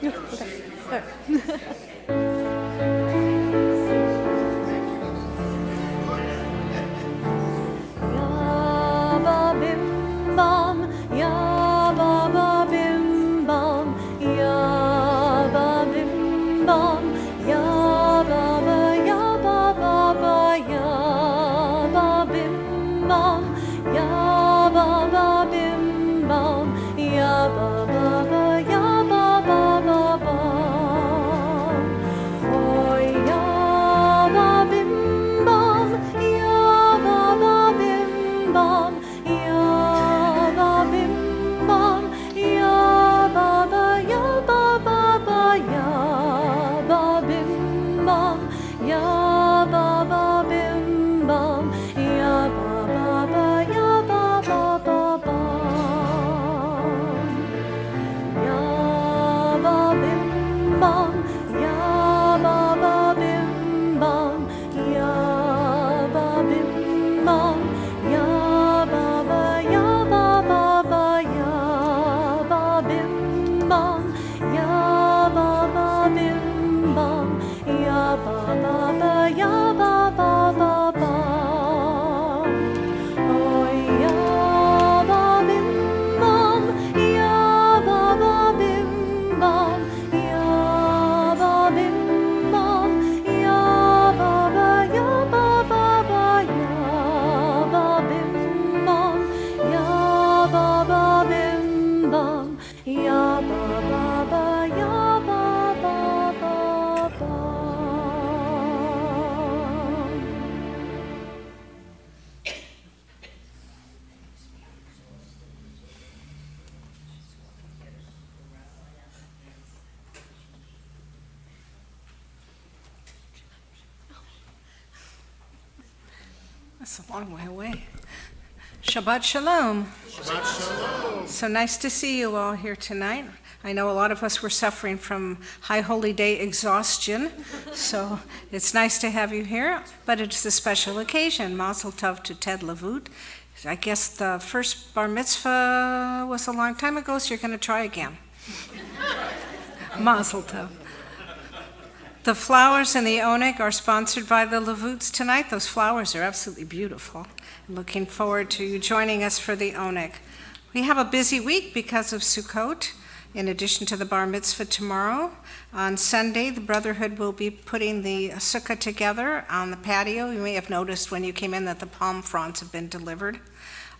Yeah, okay. All right. Ya ba bim bam, ya ba ba bim bam, ya ba bim bam, ya ba ba ya ba ba ba ya ba bim bam, ya ba ba bim bam, ya ba ba ba ya ba ba ba ba. Oh ya ba bim bam, ya ba ba bim bam, ya ba bim bam, ya ba ba ya ba ba ba ya ba bim bam, ya ba ba bim bam, ya ba ba ba ya ba ba ba ba. Ya ba bim bam, ya ba ba bim bam, ya ba bim bam, ya ba ba ya ba ba ba ya ba bim bam, ya ba ba bim bam, ya ba ba ba ya ba ba ba ba. Oh ya ba bim bam, ya ba ba bim bam, ya ba bim bam, ya ba ba ya ba ba ba ya ba bim bam, ya ba ba bim bam, ya ba ba ba ya ba ba ba ba. That's a long way away. Shabbat Shalom. Shabbat Shalom. So nice to see you all here tonight. I know a lot of us were suffering from High Holy Day exhaustion, so it's nice to have you here, but it's a special occasion. Mazel Tov to Ted Lavoot. I guess the first Bar Mitzvah was a long time ago, so you're going to try again. Mazel Tov. The flowers and the oneg are sponsored by the Lavoots tonight. Those flowers are absolutely beautiful. I'm looking forward to you joining us for the oneg. We have a busy week because of Sukkot, in addition to the Bar Mitzvah tomorrow. On Sunday, the Brotherhood will be putting the sukkah together on the patio. You may have noticed when you came in that the palm fronds have been delivered.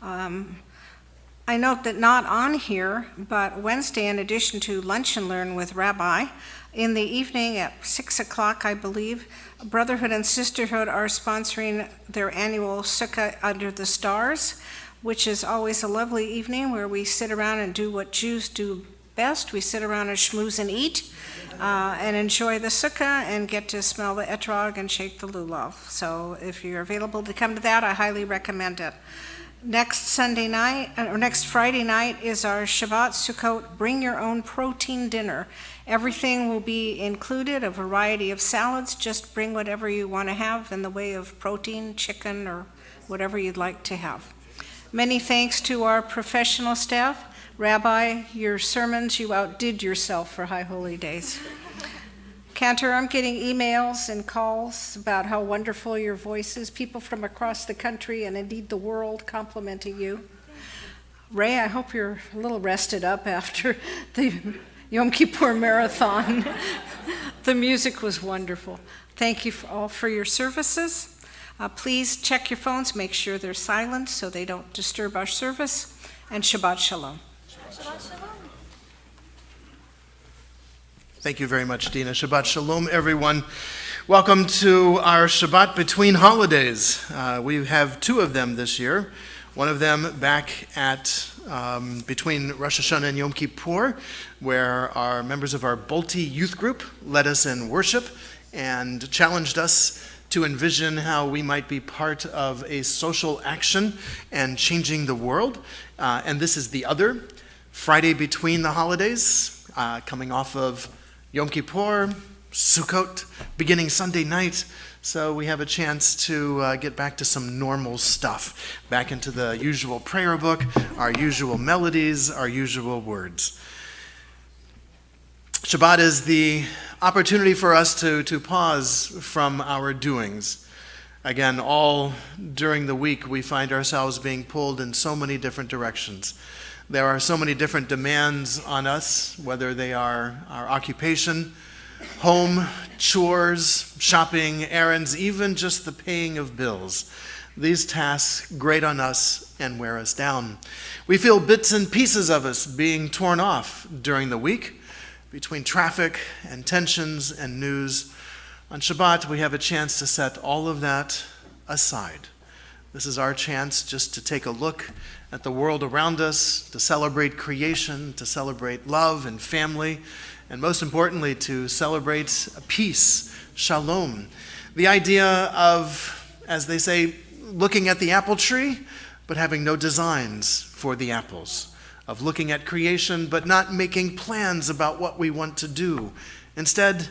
I note that not on here, but Wednesday, in addition to Lunch and Learn with Rabbi, in the evening at 6 o'clock, I believe, Brotherhood and Sisterhood are sponsoring their annual Sukkah Under the Stars, which is always a lovely evening where we sit around and do what Jews do best. We sit around and schmooze and eat and enjoy the Sukkah and get to smell the etrog and shake the lulav. So if you're available to come to that, I highly recommend it. Next Sunday night, or next Friday night, is our Shabbat Sukkot Bring Your Own Protein Dinner. Everything will be included, a variety of salads. Just bring whatever you want to have in the way of protein, chicken, or whatever you'd like to have. Many thanks to our professional staff. Rabbi, your sermons, you outdid yourself for High Holy Days. Cantor, I'm getting emails and calls about how wonderful your voice is. People from across the country and indeed the world complimenting you. Ray, I hope you're a little rested up after the Yom Kippur marathon. The music was wonderful. Thank you all for your services. Please check your phones, make sure they're silent so they don't disturb our service. And Shabbat Shalom. Shabbat Shalom. Thank you very much, Dina. Shabbat Shalom, everyone. Welcome to our Shabbat between holidays. We have two of them this year. One of them back at between Rosh Hashanah and Yom Kippur, where our members of our Bolte youth group led us in worship and challenged us to envision how we might be part of a social action and changing the world. And this is the other Friday between the holidays, coming off of Yom Kippur, Sukkot, beginning Sunday night. So we have a chance to get back to some normal stuff, back into the usual prayer book, our usual melodies, our usual words. Shabbat is the opportunity for us to pause from our doings. Again, all during the week, we find ourselves being pulled in so many different directions. There are so many different demands on us, whether they are our occupation, home, chores, shopping, errands, even just the paying of bills. These tasks grate on us and wear us down. We feel bits and pieces of us being torn off during the week between traffic and tensions and news. On Shabbat, we have a chance to set all of that aside. This is our chance just to take a look at the world around us, to celebrate creation, to celebrate love and family, and most importantly, to celebrate peace, shalom. The idea of, as they say, looking at the apple tree, but having no designs for the apples. Of looking at creation, but not making plans about what we want to do. Instead,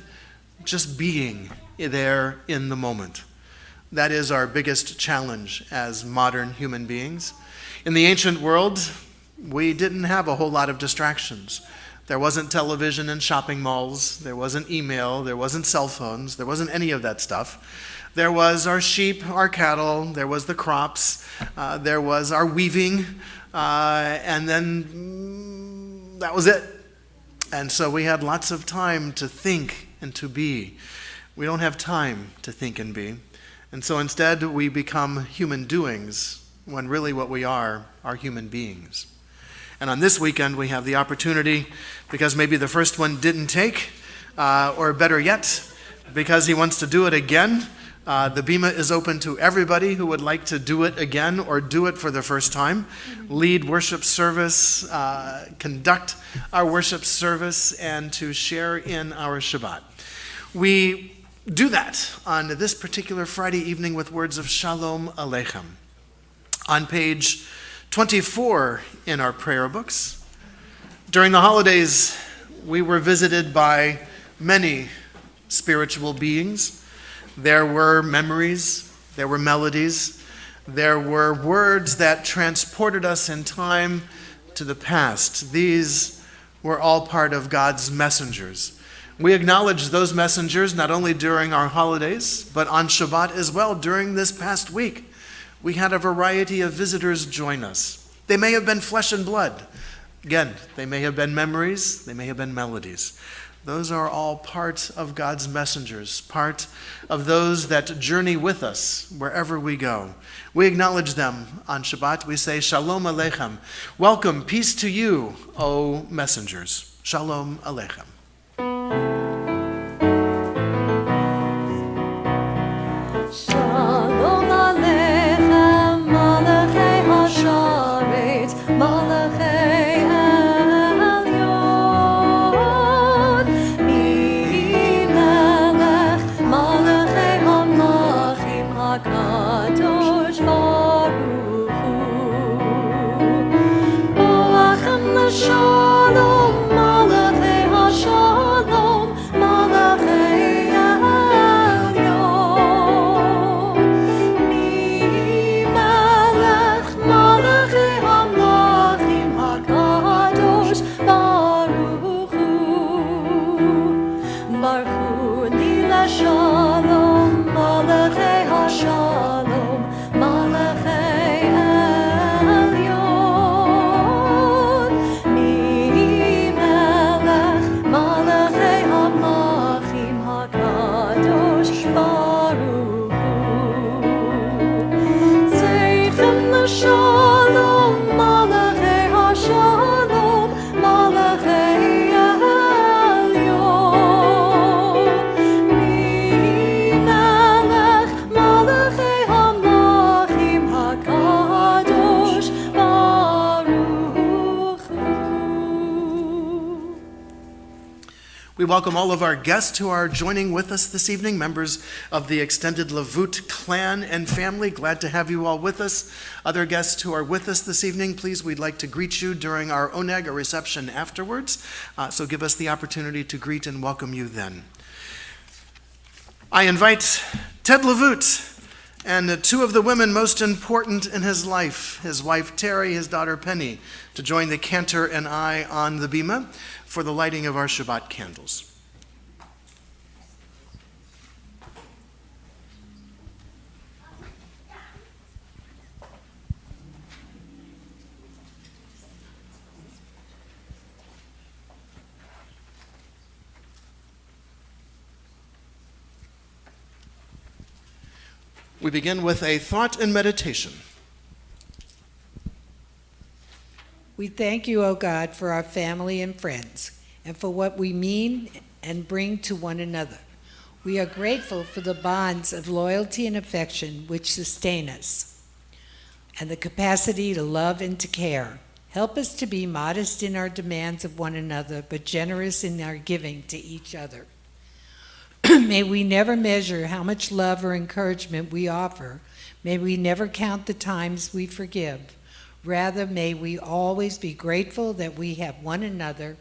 just being there in the moment. That is our biggest challenge as modern human beings. In the ancient world, we didn't have a whole lot of distractions. There wasn't television and shopping malls. There wasn't email. There wasn't cell phones. There wasn't any of that stuff. There was our sheep, our cattle. There was the crops. There was our weaving. And then that was it. And so we had lots of time to think and to be. We don't have time to think and be. And so instead we become human doings when really what we are human beings. And on this weekend we have the opportunity, because maybe the first one didn't take, or better yet, because he wants to do it again. The Bima is open to everybody who would like to do it again or do it for the first time. Lead worship service, conduct our worship service, and to share in our Shabbat. We do that on this particular Friday evening with words of Shalom Aleichem. On page 24 in our prayer books. During the holidays, we were visited by many spiritual beings. There were memories, there were melodies, there were words that transported us in time to the past. These were all part of God's messengers. We acknowledge those messengers not only during our holidays, but on Shabbat as well during this past week. We had a variety of visitors join us. They may have been flesh and blood. Again, they may have been memories, they may have been melodies. Those are all part of God's messengers, part of those that journey with us wherever we go. We acknowledge them on Shabbat. We say, Shalom Aleichem. Welcome, peace to you, O messengers. Shalom Aleichem. Shalom Aleichem, Malachei Hasharet, Malachei Elyon, Mi-Melech, Malachei HaMlachim, HaKadosh Baruch Hu. Malachem l'Shalom, Malachei Hashalom, Malachei Elyon, Mi-Melech, Malachei HaMlachim, HaKadosh Baruch Hu. Baruch Hu Ni LaShalom, Malachei Hashalom, Malachei Elyon, Mi-Melech, Malachei HaMlachim, HaKadosh Baruch Hu. Tzedechem l'Shalom, Malachei Hashalom, Malachei Elyon, Mi-Melech, Malachei HaMlachim, HaKadosh Baruch Hu. We welcome all of our guests who are joining with us this evening, members of the extended Lavoot clan and family. Glad to have you all with us. Other guests who are with us this evening, please, we'd like to greet you during our oneg, a reception afterwards. So give us the opportunity to greet and welcome you then. I invite Ted Lavoot and two of the women most important in his life, his wife Terry, his daughter Penny, to join the cantor and I on the bima for the lighting of our Shabbat candles. We begin with a thought and meditation. We thank you, O God, for our family and friends, and for what we mean and bring to one another. We are grateful for the bonds of loyalty and affection which sustain us, and the capacity to love and to care. Help us to be modest in our demands of one another, but generous in our giving to each other. May we never measure how much love or encouragement we offer. May we never count the times we forgive. Rather, may we always be grateful that we have one another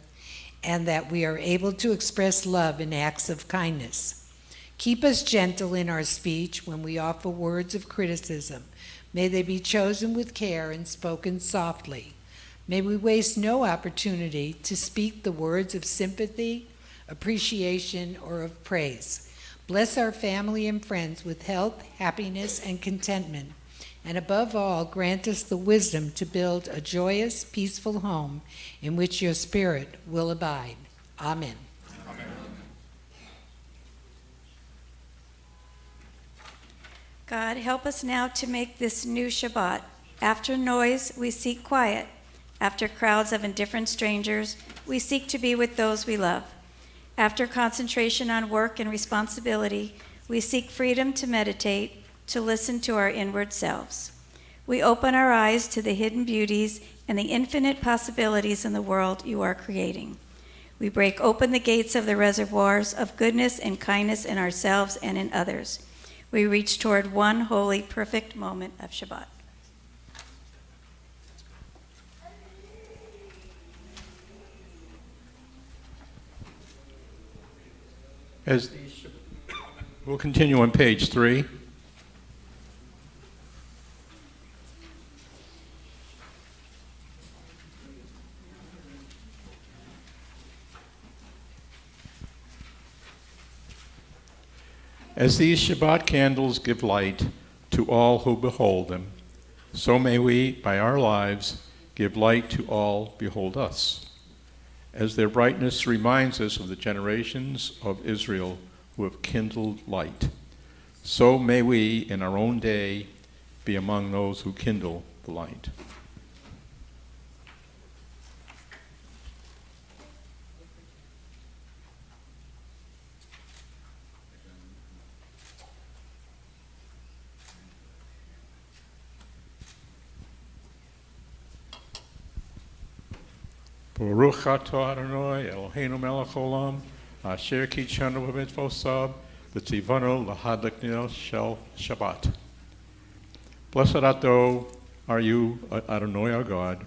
and that we are able to express love in acts of kindness. Keep us gentle in our speech when we offer words of criticism. May they be chosen with care and spoken softly. May we waste no opportunity to speak the words of sympathy, appreciation, or of praise. Bless our family and friends with health, happiness, and contentment. And above all, grant us the wisdom to build a joyous, peaceful home in which your Spirit will abide. Amen. Amen. God, help us now to make this new Shabbat. After noise, we seek quiet. After crowds of indifferent strangers, we seek to be with those we love. After concentration on work and responsibility, we seek freedom to meditate, to listen to our inward selves. We open our eyes to the hidden beauties and the infinite possibilities in the world you are creating. We break open the gates of the reservoirs of goodness and kindness in ourselves and in others. We reach toward one holy, perfect moment of Shabbat. We'll continue on page 3. As these Shabbat candles give light to all who behold them, so may we, by our lives, give light to all behold us. As their brightness reminds us of the generations of Israel who have kindled light, so may we in our own day be among those who kindle the light. Baruch atah Adonai Eloheinu melech haolam asher kitshanu b'mitzvosav v'tzivanu l'hadlik nil shel Shabbat. Blessed art thou, are you, Adonai our God,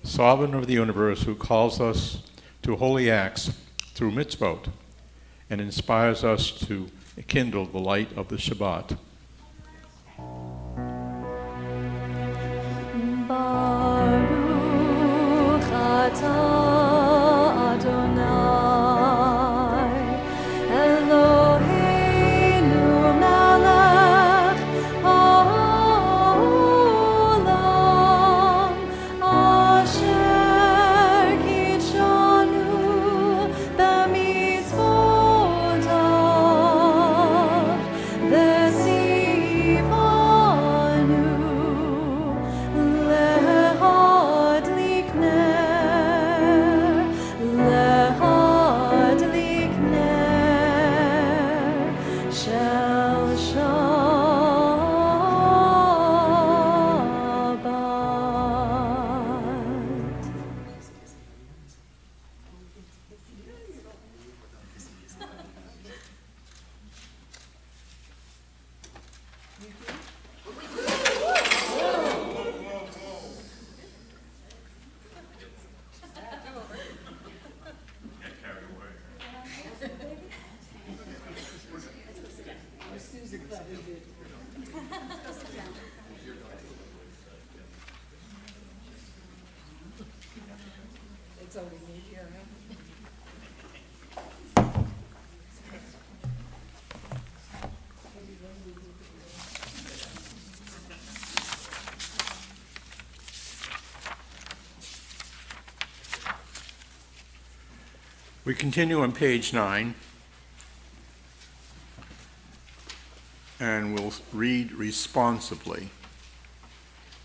sovereign of the universe, who calls us to holy acts through mitzvot and inspires us to kindle the light of the Shabbat. Baruch atah Adonai Eloheinu melech haolam asher kitshanu b'mitzvotav v'tzivanu We continue on page 9, and we'll read responsively.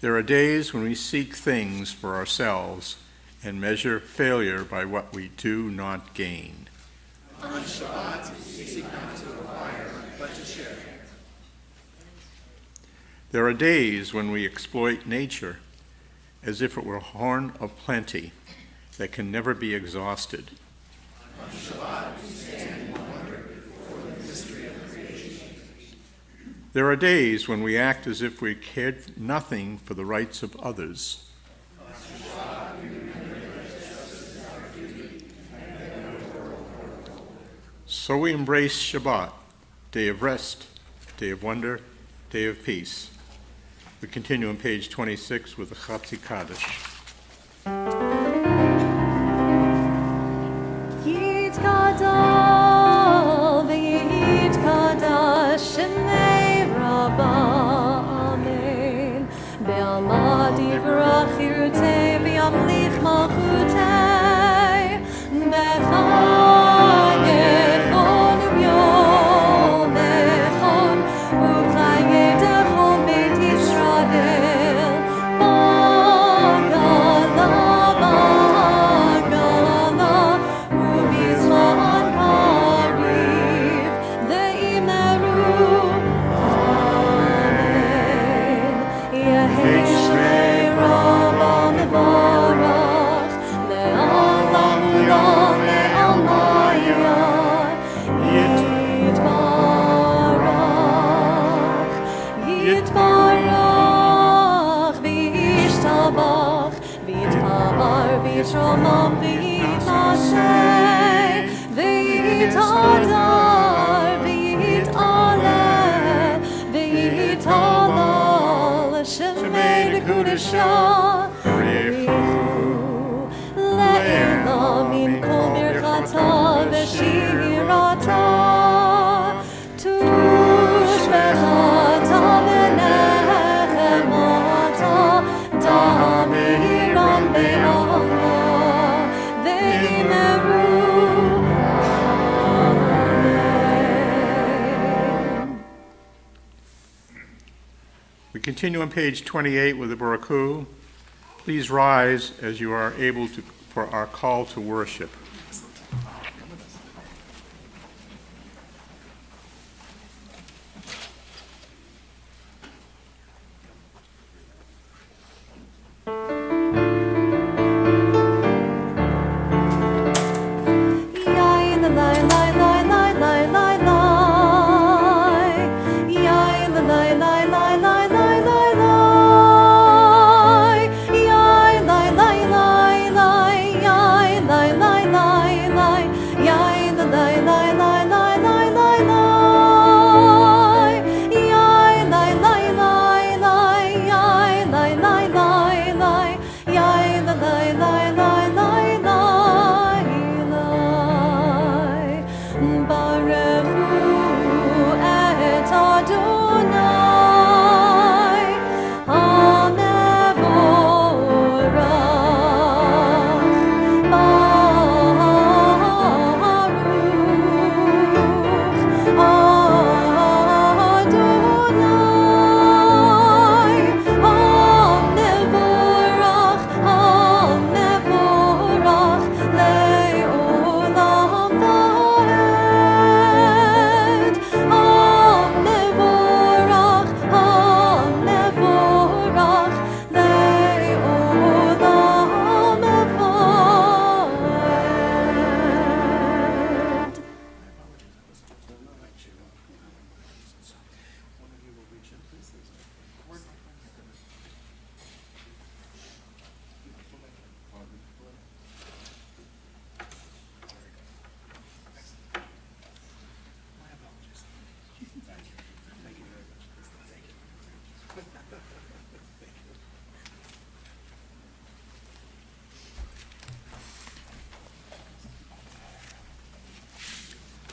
There are days when we seek things for ourselves and measure failure by what we do not gain. On Shabbat, we seek not to acquire, but to share. There are days when we exploit nature as if it were a horn of plenty that can never be exhausted. On Shabbat, we stand in wonder before the mystery of creation. There are days when we act as if we cared nothing for the rights of others. On Shabbat, we remember that justice is our duty, and that no world. So we embrace Shabbat, day of rest, day of wonder, day of peace. We continue on page 26 with the Chatzi Kaddish. Yitkadal v'yitkadash shemei Rabbah, amen. Be'alma divrach chirutei v'yamlich malchutei, b'chag echon u'byom echon, u'chayei dechon beit Yisrael. Bagala, bagala, u'bizman kariv, ve'imeru, amen. Yehei shmei Rabbah mevarach, le'olam u'lam le'almaya, yitbarach, yitbarach, v'yishtabach, v'yitpar, v'yitromam, v'yitnaseh, v'yitadar, v'yitaleh, v'yitalal, shemei l'kudashah, le'elam min kol mirchata v'shirata, tushbechata v'nechemata, da'amiran be'alma, ve'imeru, amen. We continue on page 28 with the Baruch. Please rise as you are able to for our call to worship.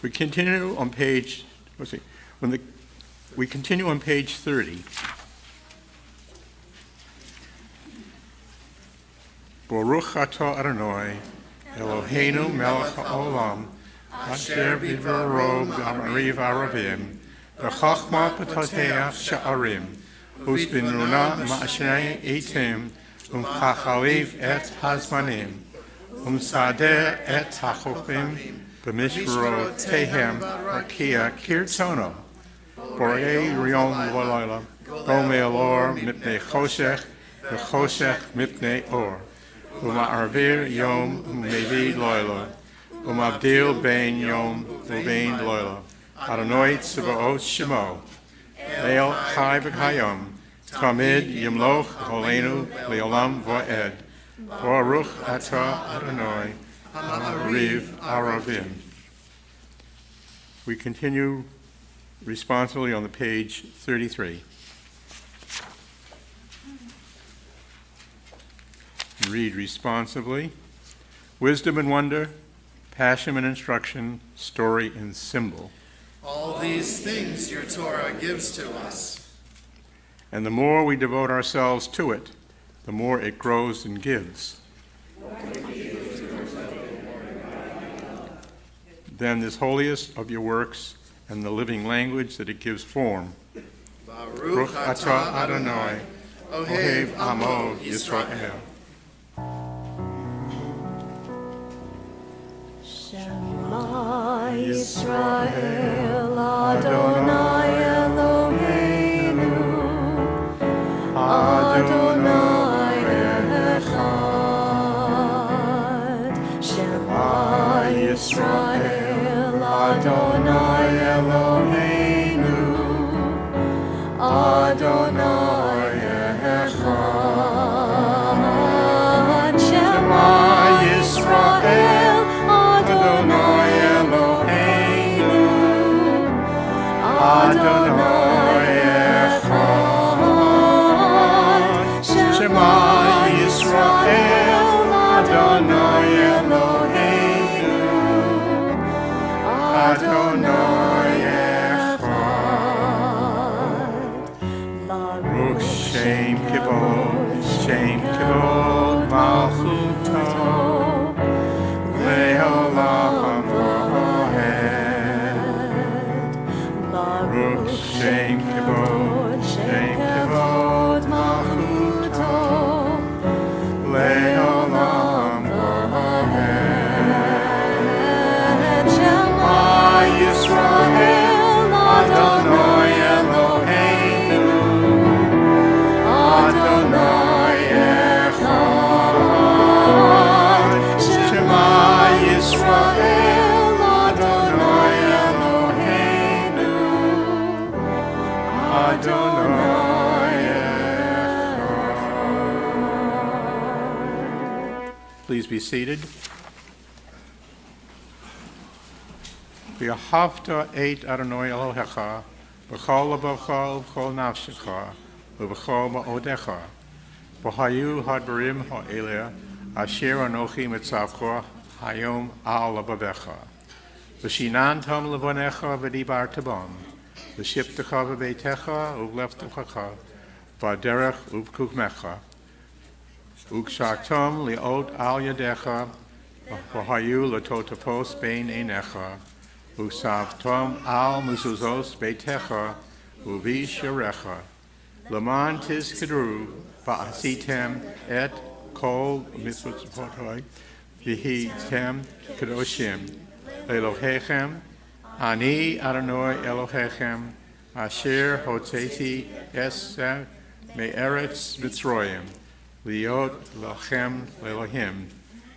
We continue on page, we continue on page 30. Baruch atah Adonai, Eloheinu melech haolam, asher bidvaro b'amariv aravim, v'chachma b'toteach sha'arim, usbinuna ma'ashrei etim, umchachaliv et hazmanim, umsadeh et hachofim, b'mishrotehem rakia kirtzono, borei riyom v'loila, gome alor mipnei choshech, v'choshech mipnei or. Uma'arvir yom u'mevi loyla, um'abdil bein yom u'bein loyla. Adonai tzvaot shemo, el chai v'chayom, tamid yimloch holenu le'olam va'ed. Baruch atah Adonai, Ariv Aravim. We continue responsibly on the page 33. Read responsively. Wisdom and wonder, passion and instruction, story and symbol. All these things your Torah gives to us. And the more we devote ourselves to it, the more it grows and gives. Then this holiest of your works and the living language that it gives form. Baruch atah Adonai, Ohev Amo Yisrael. Shema Yisrael Adonai Eloheinu Adonai Echad. Shema Yisrael Adonai Eloheinu Adonai Echad. Shema Yisrael Adonai Eloheinu Adonai Echad. Shema Yisrael Adonai Eloheinu Adonai Echad. Baruch Shem Kivod Malchuto Le'olam Va'ed. Baruch Shem Kivod Malchuto Le'olam Va'ed. Shema Yisrael Adonai Eloheinu Adonai Echad. Shema Yisrael Adonai Eloheinu Adonai Echad. Please be seated. V'ahavta et Adonai Elohecha b'chol levavecha u'b'chol nafshecha u'b'chol ma'odecha v'hayu hadbarim ha'eleh asher anochi mitzavcha hayom al levavecha v'shinantam levanecha v'dibarta bam v'shiptecha v'beitecha u'v'leftecha v'aderech u'v'kukmecha u'kshaktam li'ot al yadecha v'hayu l'totapos bein einecha Usavtom al mezuzos beitecha uvisharecha Laman tizkidru ba'asitem et kol mitzvotoi vihitem kadoshim Elohechem ani Adonai Elohechem asher hotzeti eseh me'eretz Mitzroyim liot lachem lelohim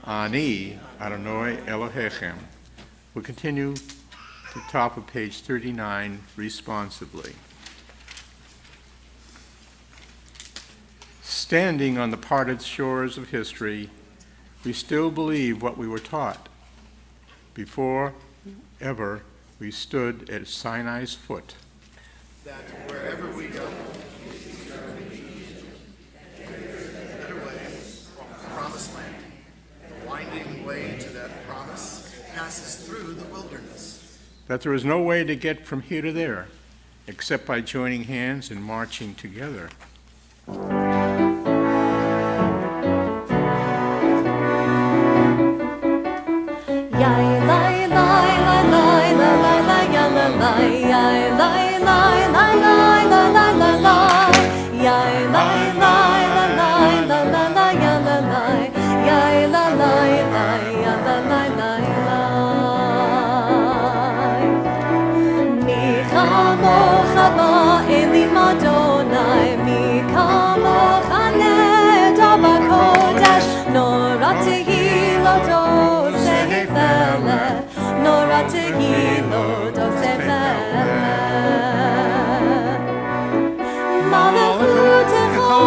ani Adonai Elohechem. We'll continue to the top of page 39 responsively. Standing on the parted shores of history, we still believe what we were taught before ever we stood at Sinai's foot. That wherever we go, there's a better way, the promised land. The winding way to that promise passes through the wilderness. That there is no way to get from here to there except by joining hands and marching together. tehilo dosefer. Malachutecha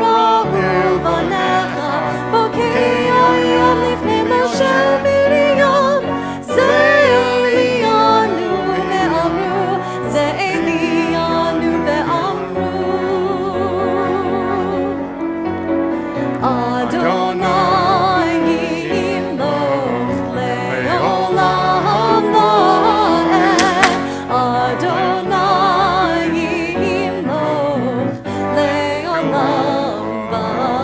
ra'u vanecha, bokeya yom lifnei Moshe Miriam, ze'elianu ve'amru, ze'elianu ve'amru. Adonai yimloch le'olam va'ed. Adonai yimloch le'olam va'ed.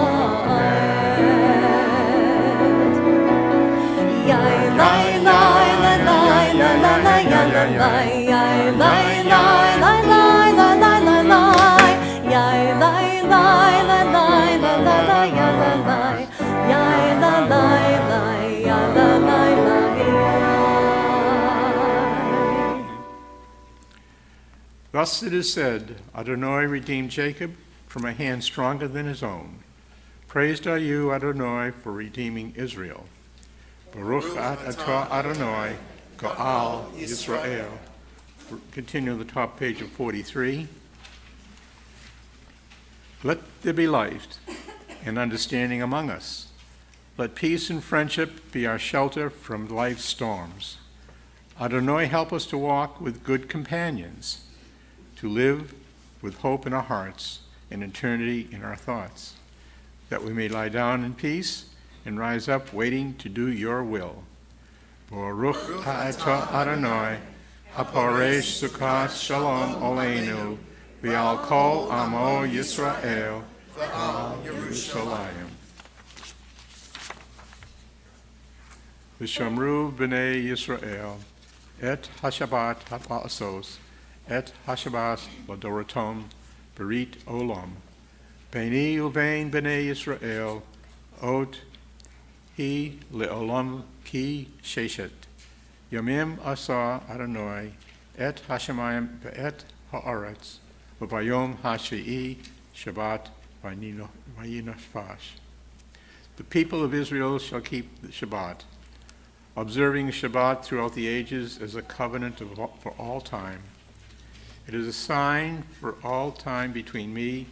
Yai lai lai lai lai lai lai lai yai lai yai lai lai lai lai lai lai lai lai yai lai lai lai lai lai lai lai yai lai lai yai lai lai lai yai lai lai lai. Thus it is said, Adonai redeemed Jacob from a hand stronger than his own. Praised are you, Adonai, for redeeming Israel. Baruch atah Adonai, Go'al Yisrael. Continue the top page of 43. Let there be light and understanding among us. Let peace and friendship be our shelter from life's storms. Adonai, help us to walk with good companions, to live with hope in our hearts and eternity in our thoughts, that we may lie down in peace and rise up waiting to do your will. Baruch atah Adonai, haparesh sukkot shalom oleinu, v'al kol amo Yisrael, v'al Yerushalayim. V'shamru b'nei Yisrael, et hashabat ha'pa'asos, et hashabas l'dorotom, berit olam. Beini uvein b'nei Yisrael, ot hi le'olam ki sheshet. Yomim asa Adonai, et hashamayim ve'et ha'aretz, u'bayom hashvi'i Shabbat vayinashvash. The people of Israel shall keep the Shabbat, observing Shabbat throughout the ages as a covenant for all time. It is a sign for all time between me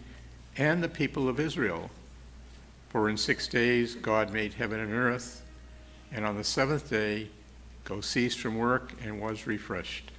and the people of Israel. For in 6 days God made heaven and earth, and on the seventh day God ceased from work and was refreshed.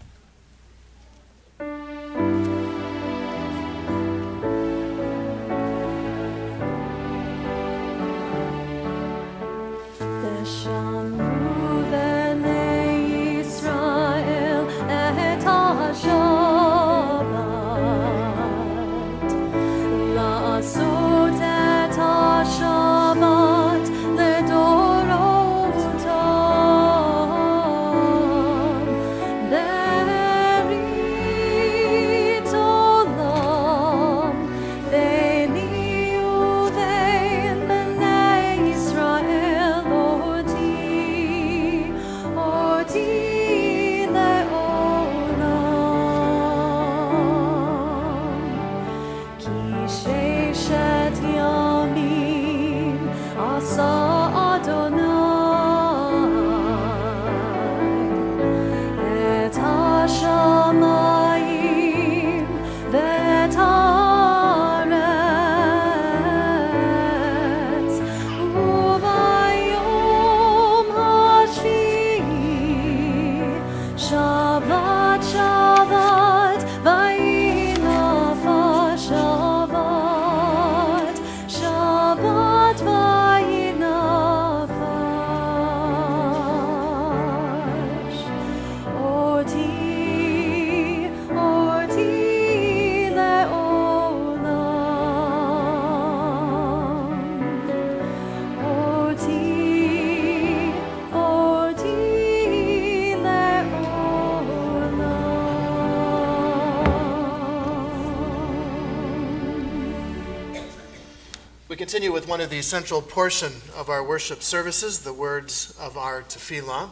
We continue with one of the central portion of our worship services, the words of our tefillah.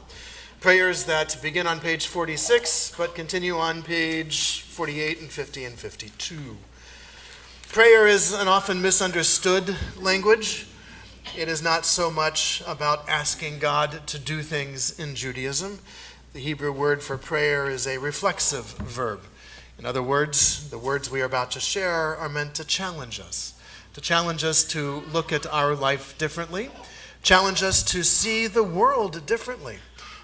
Prayers that begin on page 46, but continue on page 48 and 50 and 52. Prayer is an often misunderstood language. It is not so much about asking God to do things in Judaism The Hebrew word for prayer is a reflexive verb. In other words, the words we are about to share are meant to challenge us to look at our life differently, challenge us to see the world differently,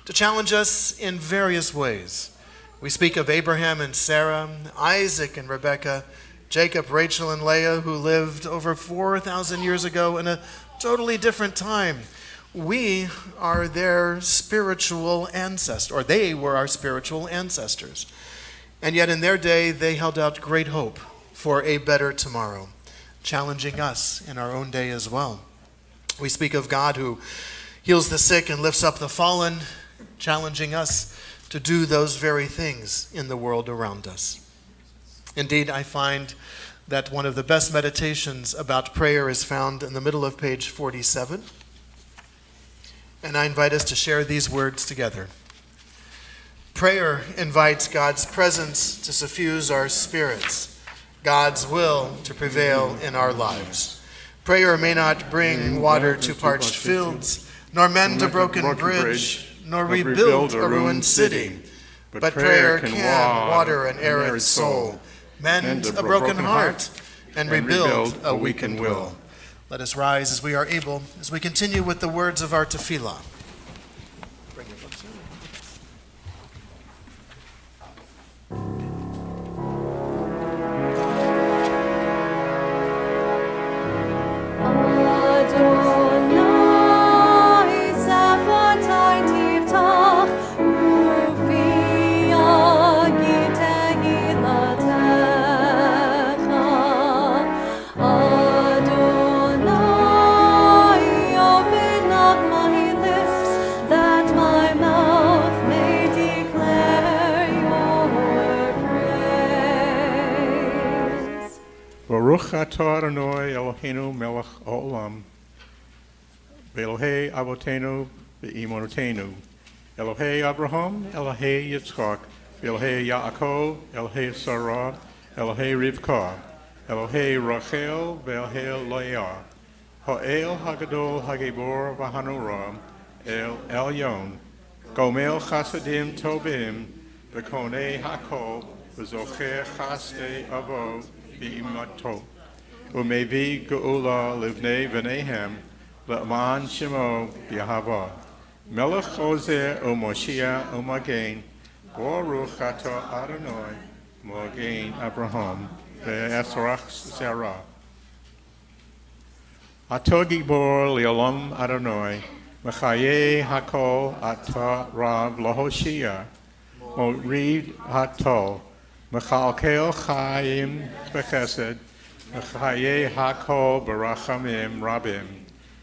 to challenge us in various ways. We speak of Abraham and Sarah, Isaac and Rebekah, Jacob, Rachel, and Leah, who lived over 4,000 years ago in a totally different time. We are their spiritual ancestors, or they were our spiritual ancestors. And yet in their day, they held out great hope for a better tomorrow, challenging us in our own day as well. We speak of God who heals the sick and lifts up the fallen, challenging us to do those very things in the world around us. Indeed, I find that one of the best meditations about prayer is found in the middle of page 47. And I invite us to share these words together. Prayer invites God's presence to suffuse our spirits, God's will to prevail in our lives. Prayer may not bring water to parched fields, nor mend a broken bridge, nor rebuild a ruined city. But prayer can water an arid soul, mend a broken heart, and rebuild a weakened will. Let us rise as we are able, as we continue with the words of our tefillah. Baruch atah Adonai Eloheinu melech haolam, Elohei avotenu ve'imonotenu, Elohei Abraham, Elohei Yitzchak, Elohei Yaakov, Elohei Sarah, Elohei Rivka, Elohei Rachel, Elohei Leah, Ha'el Hagadol Hagibor V'Hanura, El Elyon, Gomel Chasadim Tovim, V'Konei Hakol, V'Zocher Chasdei Avo, V'imato, Umevi Geula Livnei V'Nehem, Le'man Shemo Yahava, Melech Ozer U'Moshia U'Magen, Baruch atah Adonai, Magen Abraham, Ve'esrach Sarah. Atah Gibor Le'olam Adonai, Mechaye Hakol Atah Rav Lahoshia, Morid Hatol, Mechalkel Chaim Bechesed, Mechaye Hakol Barachamim Rabim,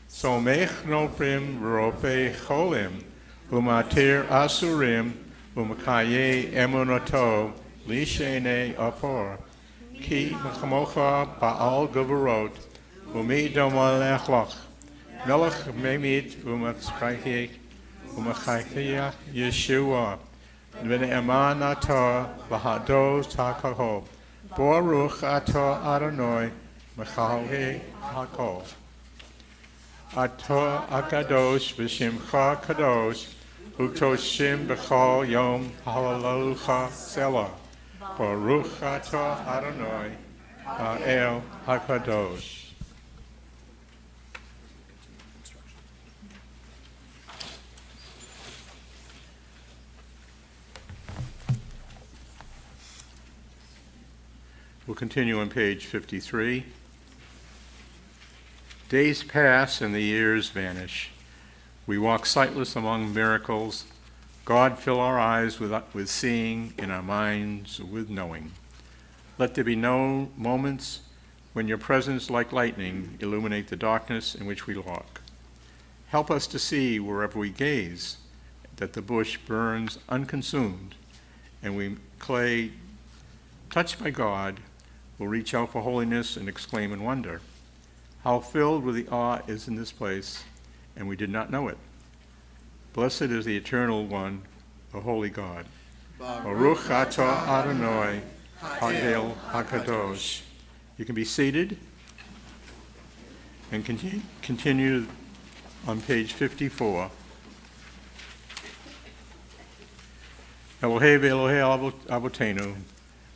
Somech Noprim V'Ropei Cholim, Umatir Asurim, Umakaye Emunato, Lishene Apor, Ki Mechamocha Baal Gavarot, Umi Domalechloch, Melech Memit Umatskayek, Umakayek Yeshua, V'ne'eman atah V'hados HaKahob, Baruch atah Adonai, Mechalei HaKol. Atah Akadosh V'Shimcha Kadosh, Utoshim B'chol Yom Hallelujah Selah. Baruch atah Adonai, Ha'el HaKadosh. We'll continue on page 53. Days pass and the years vanish. We walk sightless among miracles. God, fill our eyes with seeing, and our minds with knowing. Let there be no moments when your presence, like lightning, illuminate the darkness in which we walk. Help us to see wherever we gaze that the bush burns unconsumed, and we, clay, touched by God, will reach out for holiness and exclaim in wonder, how filled with the awe is in this place, and we did not know it. Blessed is the Eternal One, the Holy God. Baruch atah Adonai, Ha'el HaKadosh. You can be seated and continue on page 54. Elohei ve'Elohei Avotenu,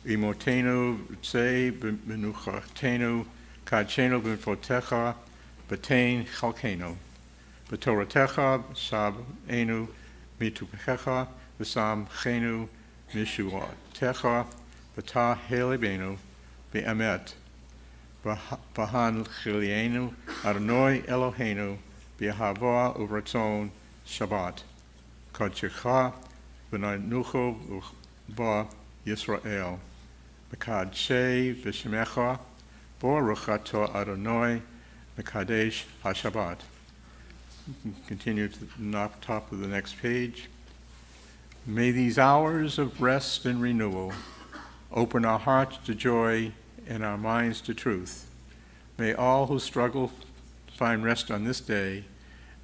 Imotenu Tzei Benuchatenu, Kadshenu B'Fotecha, B'Tein Chalkenu, B'Toratecha Sab'enu, Mitupecha, V'Sam Chenu, Mishuatecha, B'Tah Helebenu, B'Emet, B'Han Chilienu, Adonai Eloheinu, B'Ahava Uvratzon Shabbat, Kodshecha, V'Nanucho Ba Yisrael, B'Kadshe V'Shemecha, Baruch Atah Adonai, B'Kadesh HaShabbat. Continue to the top of the next page. May these hours of rest and renewal open our hearts to joy and our minds to truth. May all who struggle find rest on this day.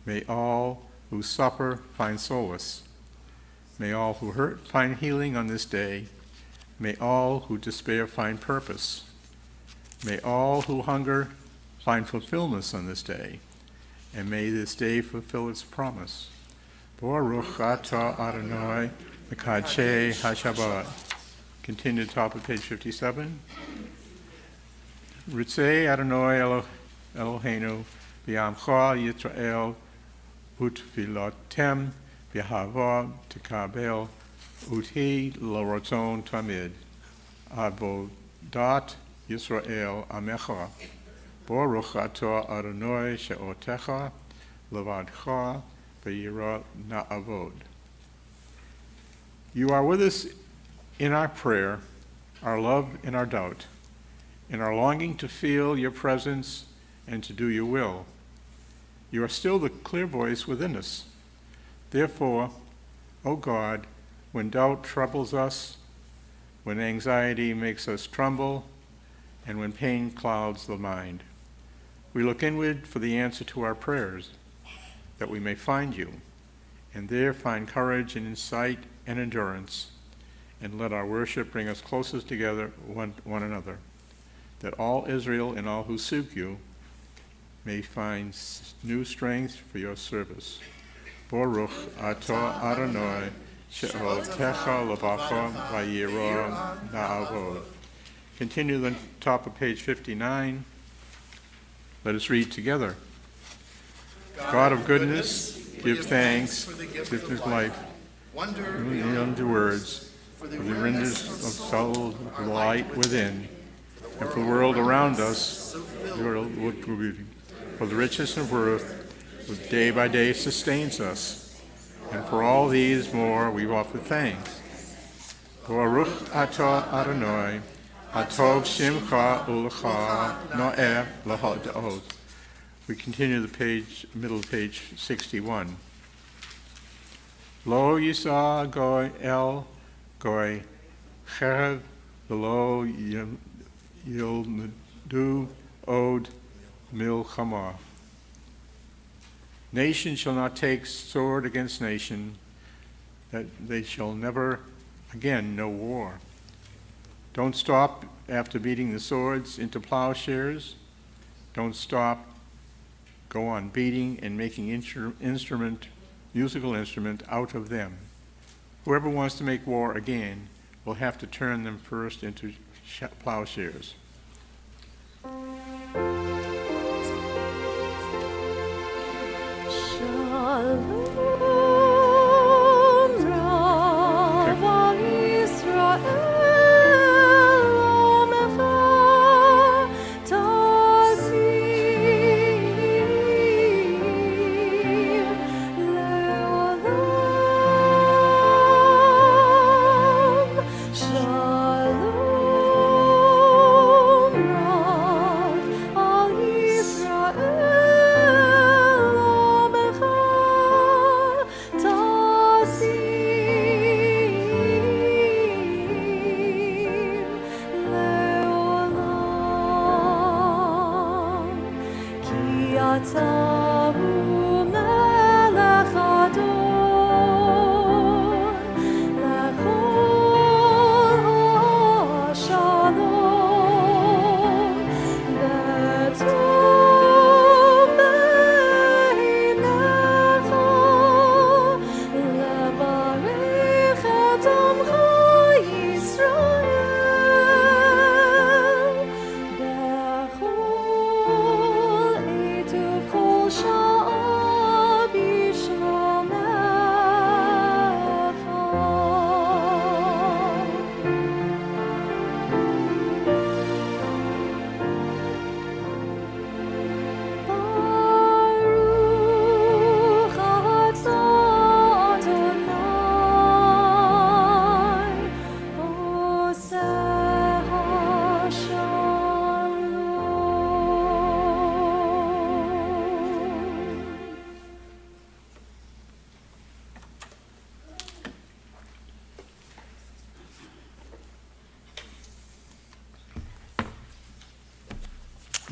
May all who suffer find solace. May all who hurt find healing on this day. May all who despair find purpose. May all who hunger find fulfillment on this day. And may this day fulfill its promise. Baruch atah Adonai Mekadshe HaShabbat. Continue to top of page 57. Ritzei Adonai Eloheinu B'Amcha Yisrael Utfilotem B'Hava Tekabel Uti L'Rotzon Tamid Avodat Yisrael Amecha Baruch atah Adonai She'otecha Levadcha V'Yira Na'avod. You are with us in our prayer, our love and our doubt, in our longing to feel your presence and to do your will. You are still the clear voice within us. Therefore, O God, when doubt troubles us, when anxiety makes us tremble, and when pain clouds the mind, we look inward for the answer to our prayers, that we may find you, and there find courage and insight and endurance, and let our worship bring us closer together one another, that all Israel and all who seek you may find new strength for your service. Baruch atah Adonai she'otecha levacha v'yira na'avod. Continue the top of page 59. Let us read together. God of goodness, give thanks for the gift of life, wonder words, for the renders of soul light within, and for the world around us, for the richness of earth, which day by day sustains us. And for all these more we offer thanks. Baruch atah Adonai, Hatov Shimcha Ulecha Noeh Lahadot. We continue the page, middle of page 61. Lo Yisa Goy El Goy Cherev V'lo Yilnadu Od Milchama. Nation shall not take sword against nation, that they shall never again know war. Don't stop after beating the swords into plowshares. Don't stop. Go on beating and making musical instrument out of them. Whoever wants to make war again will have to turn them first into plowshares. Shalom Rav al Yisrael.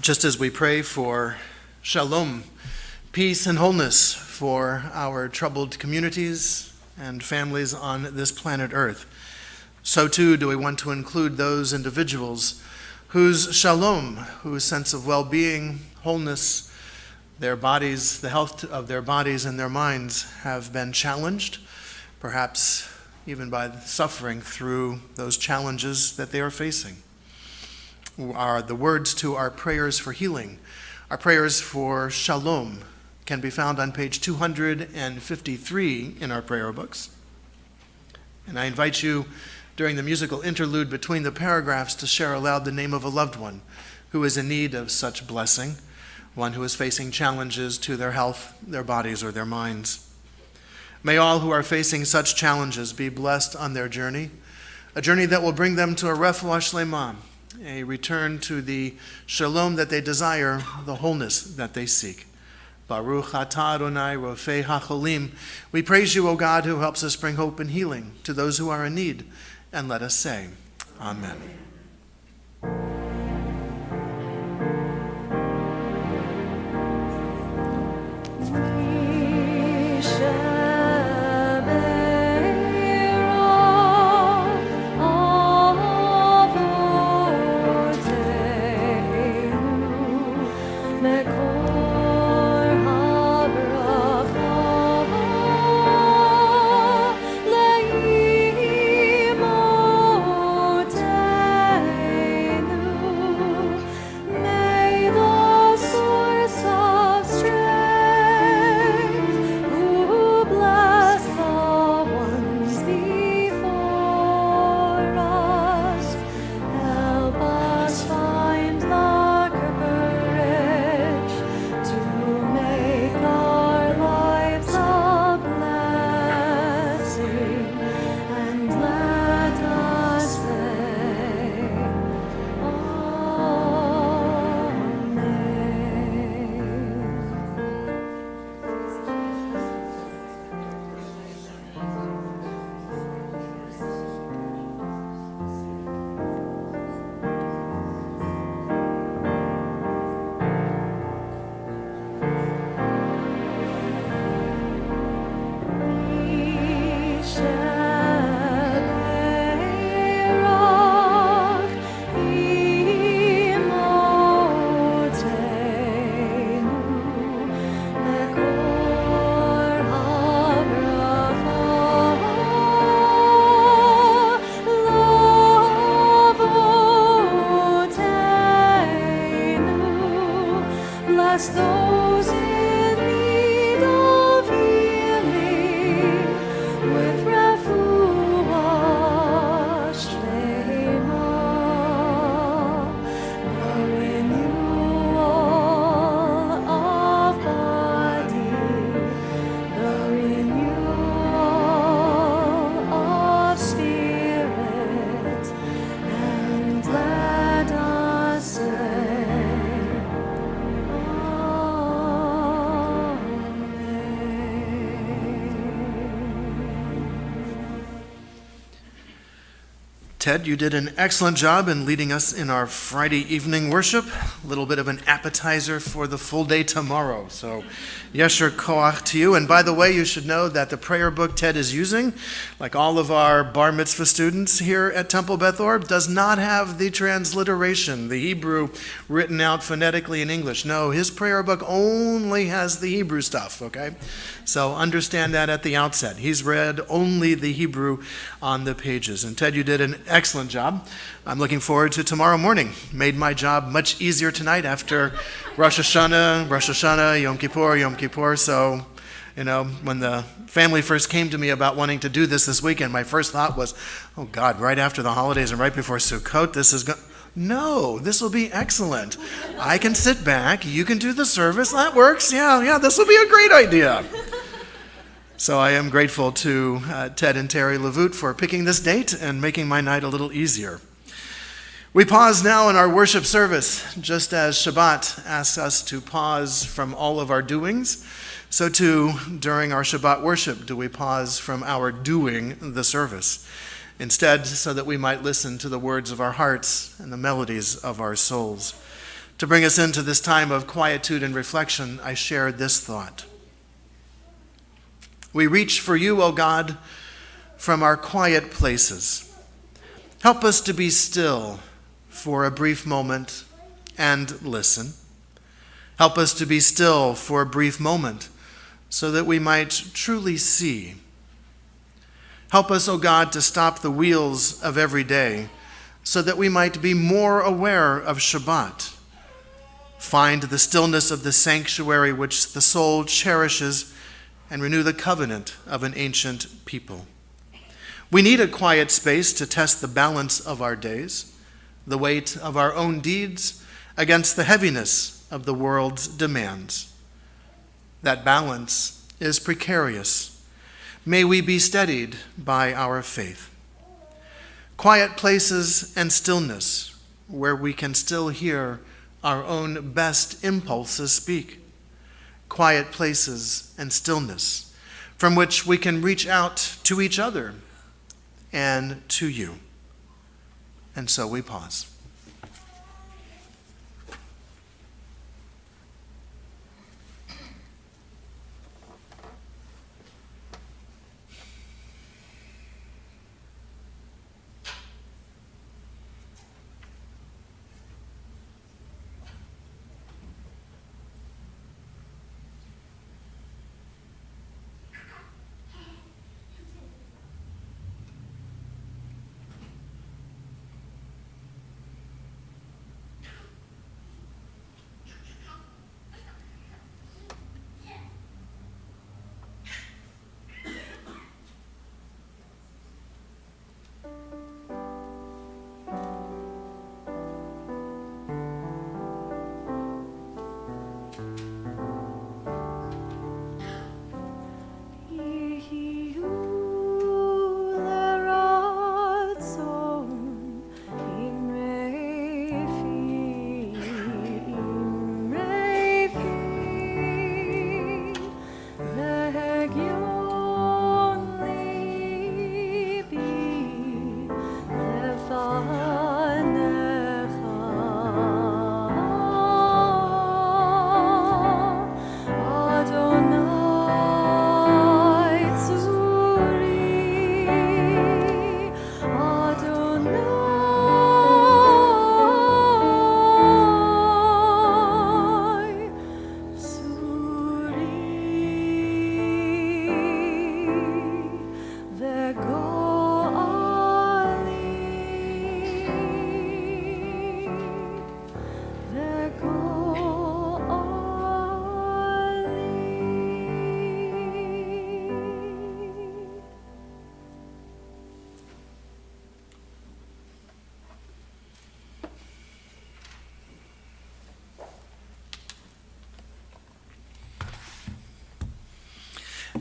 just as we pray for shalom, peace and wholeness for our troubled communities and families on this planet Earth, so too do we want to include those individuals whose shalom, whose sense of well-being, wholeness, their bodies, the health of their bodies and their minds have been challenged, perhaps even by suffering through those challenges that they are facing. Are the words to our prayers for healing, our prayers for shalom, can be found on page 253 in our prayer books. And I invite you during the musical interlude between the paragraphs to share aloud the name of a loved one who is in need of such blessing, one who is facing challenges to their health, their bodies, or their minds. May all who are facing such challenges be blessed on their journey, a journey that will bring them to a refuah shlema, a return to the shalom that they desire, the wholeness that they seek. Baruch atah Adonai rofei hacholim. We praise you, O God, who helps us bring hope and healing to those who are in need. And let us say, Amen. Bless those in need of healing with refuah shlema, the renewal of body, the renewal of spirit, and let us say, Ted, you did an excellent job in leading us in our Friday evening worship. A little bit of an appetizer for the full day tomorrow. So, yesher koach to you. And by the way, you should know that the prayer book Ted is using, like all of our Bar Mitzvah students here at Temple Beth Ohr, does not have the transliteration, the Hebrew written out phonetically in English. No, his prayer book only has the Hebrew stuff, okay? So understand that at the outset. He's read only the Hebrew on the pages. And Ted, you did an excellent job. I'm looking forward to tomorrow morning. Made my job much easier tonight after Rosh Hashanah, Yom Kippur. So, when the family first came to me about wanting to do this weekend, my first thought was, oh God, right after the holidays and right before Sukkot, No, this will be excellent. I can sit back, you can do the service, that works. Yeah, this will be a great idea. So I am grateful to Ted and Terry Lavoot for picking this date and making my night a little easier. We pause now in our worship service, just as Shabbat asks us to pause from all of our doings. So too, during our Shabbat worship, do we pause from our doing the service. Instead, so that we might listen to the words of our hearts and the melodies of our souls. To bring us into this time of quietude and reflection, I share this thought. We reach for you, O God, from our quiet places. Help us to be still for a brief moment and listen. Help us to be still for a brief moment so that we might truly see. Help us, O God, to stop the wheels of every day so that we might be more aware of Shabbat. Find the stillness of the sanctuary which the soul cherishes and renew the covenant of an ancient people. We need a quiet space to test the balance of our days, the weight of our own deeds against the heaviness of the world's demands. That balance is precarious. May we be steadied by our faith. Quiet places and stillness where we can still hear our own best impulses speak. Quiet places and stillness from which we can reach out to each other and to you. And so we pause.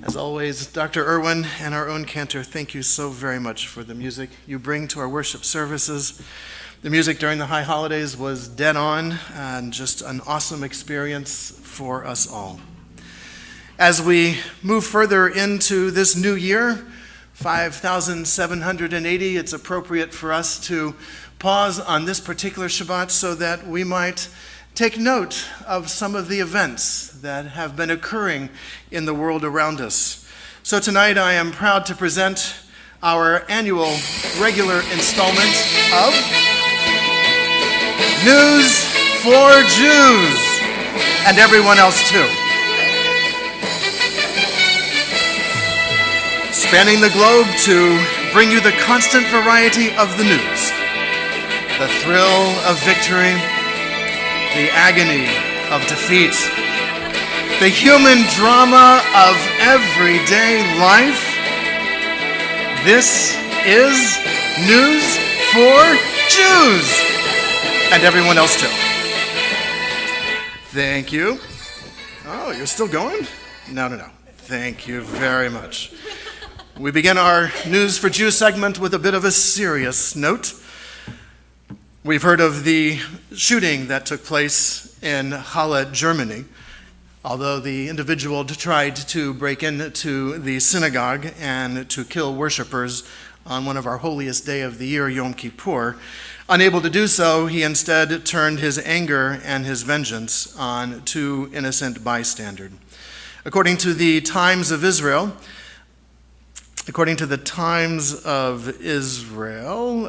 As always, Dr. Irwin and our own cantor, thank you so very much for the music you bring to our worship services. The music during the high holidays was dead on and just an awesome experience for us all. As we move further into this new year, 5,780, it's appropriate for us to pause on this particular Shabbat so that we might take note of some of the events that have been occurring in the world around us. So tonight I am proud to present our annual regular installment of News for Jews, and everyone else too. Spanning the globe to bring you the constant variety of the news, the thrill of victory, the agony of defeat, the human drama of everyday life. This is News for Jews, and everyone else too. Thank you. Oh, you're still going? No. Thank you very much. We begin our News for Jews segment with a bit of a serious note. We've heard of the shooting that took place in Halle, Germany. Although the individual tried to break into the synagogue and to kill worshipers, on one of our holiest day of the year, Yom Kippur. Unable to do so, he instead turned his anger and his vengeance on two innocent bystanders. According to the Times of Israel,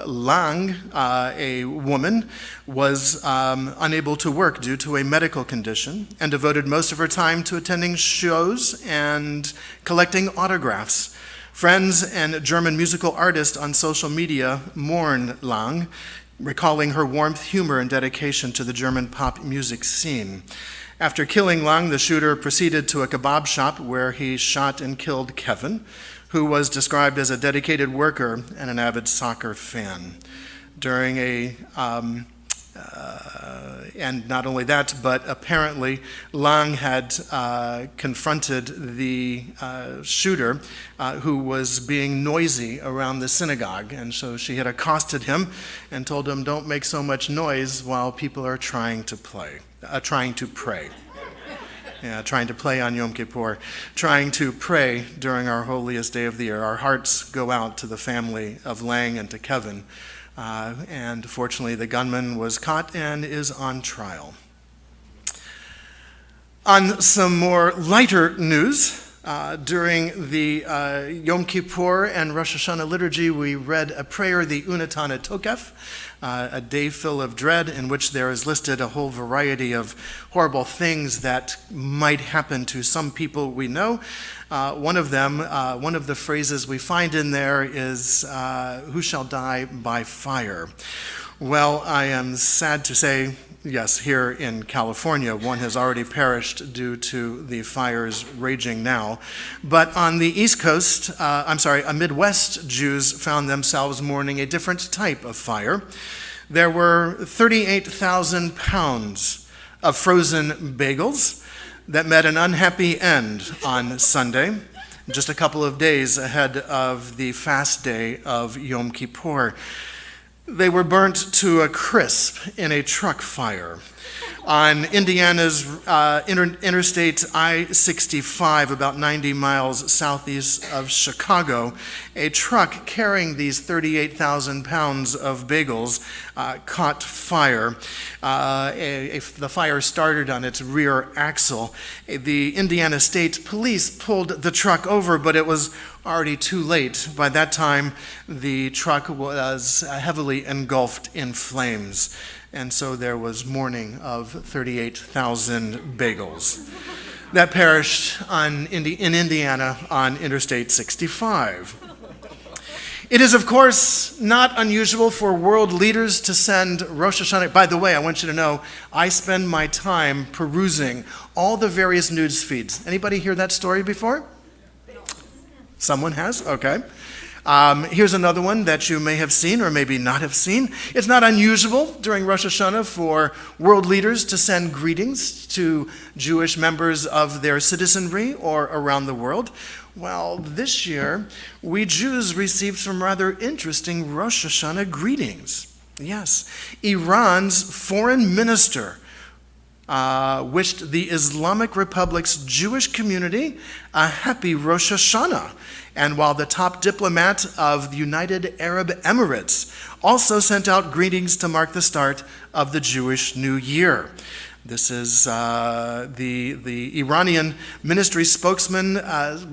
Lang, a woman, was unable to work due to a medical condition and devoted most of her time to attending shows and collecting autographs. Friends and German musical artists on social media mourn Lang, recalling her warmth, humor, and dedication to the German pop music scene. After killing Lang, the shooter proceeded to a kebab shop where he shot and killed Kevin, who was described as a dedicated worker and an avid soccer fan. And not only that, but apparently Lang had confronted the shooter who was being noisy around the synagogue. And so she had accosted him and told him, "Don't make so much noise while people are trying to pray. Yeah, trying to play on Yom Kippur, trying to pray during our holiest day of the year. Our hearts go out to the family of Lang and to Kevin. And fortunately, the gunman was caught and is on trial. On some more lighter news, during the Yom Kippur and Rosh Hashanah liturgy, we read a prayer, the Unatan Tokef, a day full of dread, in which there is listed a whole variety of horrible things that might happen to some people we know. One of the phrases we find in there is, "Who shall die by fire?" Well, I am sad to say, yes, here in California, one has already perished due to the fires raging now. But on the East Coast, Midwest Jews found themselves mourning a different type of fire. There were 38,000 pounds of frozen bagels that met an unhappy end on Sunday, just a couple of days ahead of the fast day of Yom Kippur. They were burnt to a crisp in a truck fire. On Indiana's Interstate I-65, about 90 miles southeast of Chicago, a truck carrying these 38,000 pounds of bagels caught fire. The fire started on its rear axle. The Indiana State Police pulled the truck over, but it was already too late. By that time, the truck was heavily engulfed in flames. And so there was mourning of 38,000 bagels that perished in Indiana on Interstate 65. It is, of course, not unusual for world leaders to send Rosh Hashanah. By the way, I want you to know, I spend my time perusing all the various news feeds. Anybody hear that story before? Someone has? Okay. Here's another one that you may have seen or maybe not have seen. It's not unusual during Rosh Hashanah for world leaders to send greetings to Jewish members of their citizenry or around the world. Well, this year, we Jews received some rather interesting Rosh Hashanah greetings. Yes, Iran's foreign minister wished the Islamic Republic's Jewish community a happy Rosh Hashanah. And while the top diplomat of the United Arab Emirates also sent out greetings to mark the start of the Jewish New Year. This is the Iranian ministry spokesman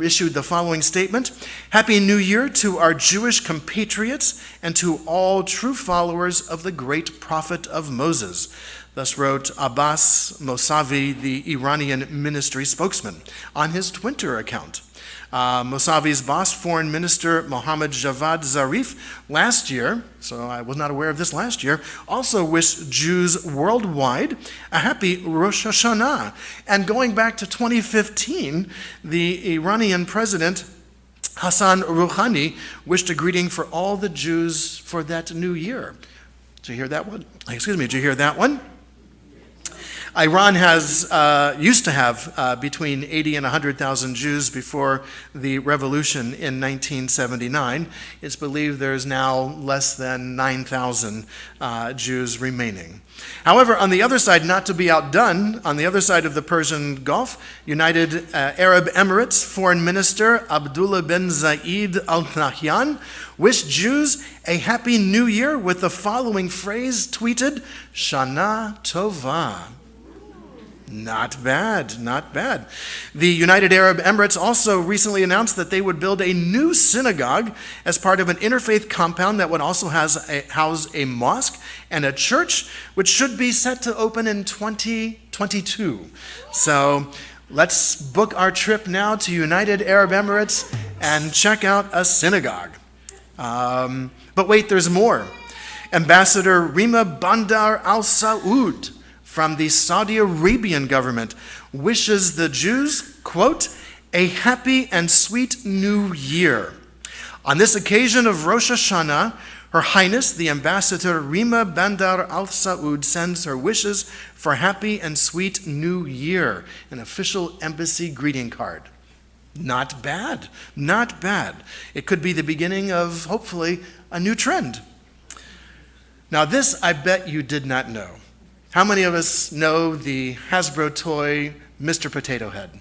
issued the following statement: "Happy New Year to our Jewish compatriots and to all true followers of the great prophet of Moses." Thus wrote Abbas Mousavi, the Iranian ministry spokesman, on his Twitter account. Mousavi's boss, Foreign Minister Mohammad Javad Zarif, last year, so I was not aware of this last year, also wished Jews worldwide a happy Rosh Hashanah. And going back to 2015, the Iranian president, Hassan Rouhani, wished a greeting for all the Jews for that new year. Did you hear that one? Did you hear that one? Iran used to have between 80 and 100,000 Jews before the revolution in 1979. It's believed there's now less than 9,000 Jews remaining. However, on the other side, not to be outdone, on the other side of the Persian Gulf, United Arab Emirates Foreign Minister Abdullah bin Zayed Al Nahyan wished Jews a happy new year with the following phrase tweeted, Shana Tova. Not bad, not bad. The United Arab Emirates also recently announced that they would build a new synagogue as part of an interfaith compound that would also house a mosque and a church, which should be set to open in 2022. So let's book our trip now to United Arab Emirates and check out a synagogue. But wait, there's more. Ambassador Rima Bandar Al Saud from the Saudi Arabian government wishes the Jews, quote, a happy and sweet new year. On this occasion of Rosh Hashanah, Her Highness, the Ambassador Rima Bandar Al Saud, sends her wishes for happy and sweet new year, an official embassy greeting card. Not bad, not bad. It could be the beginning of, hopefully, a new trend. Now this, I bet you did not know. How many of us know the Hasbro toy Mr. Potato Head,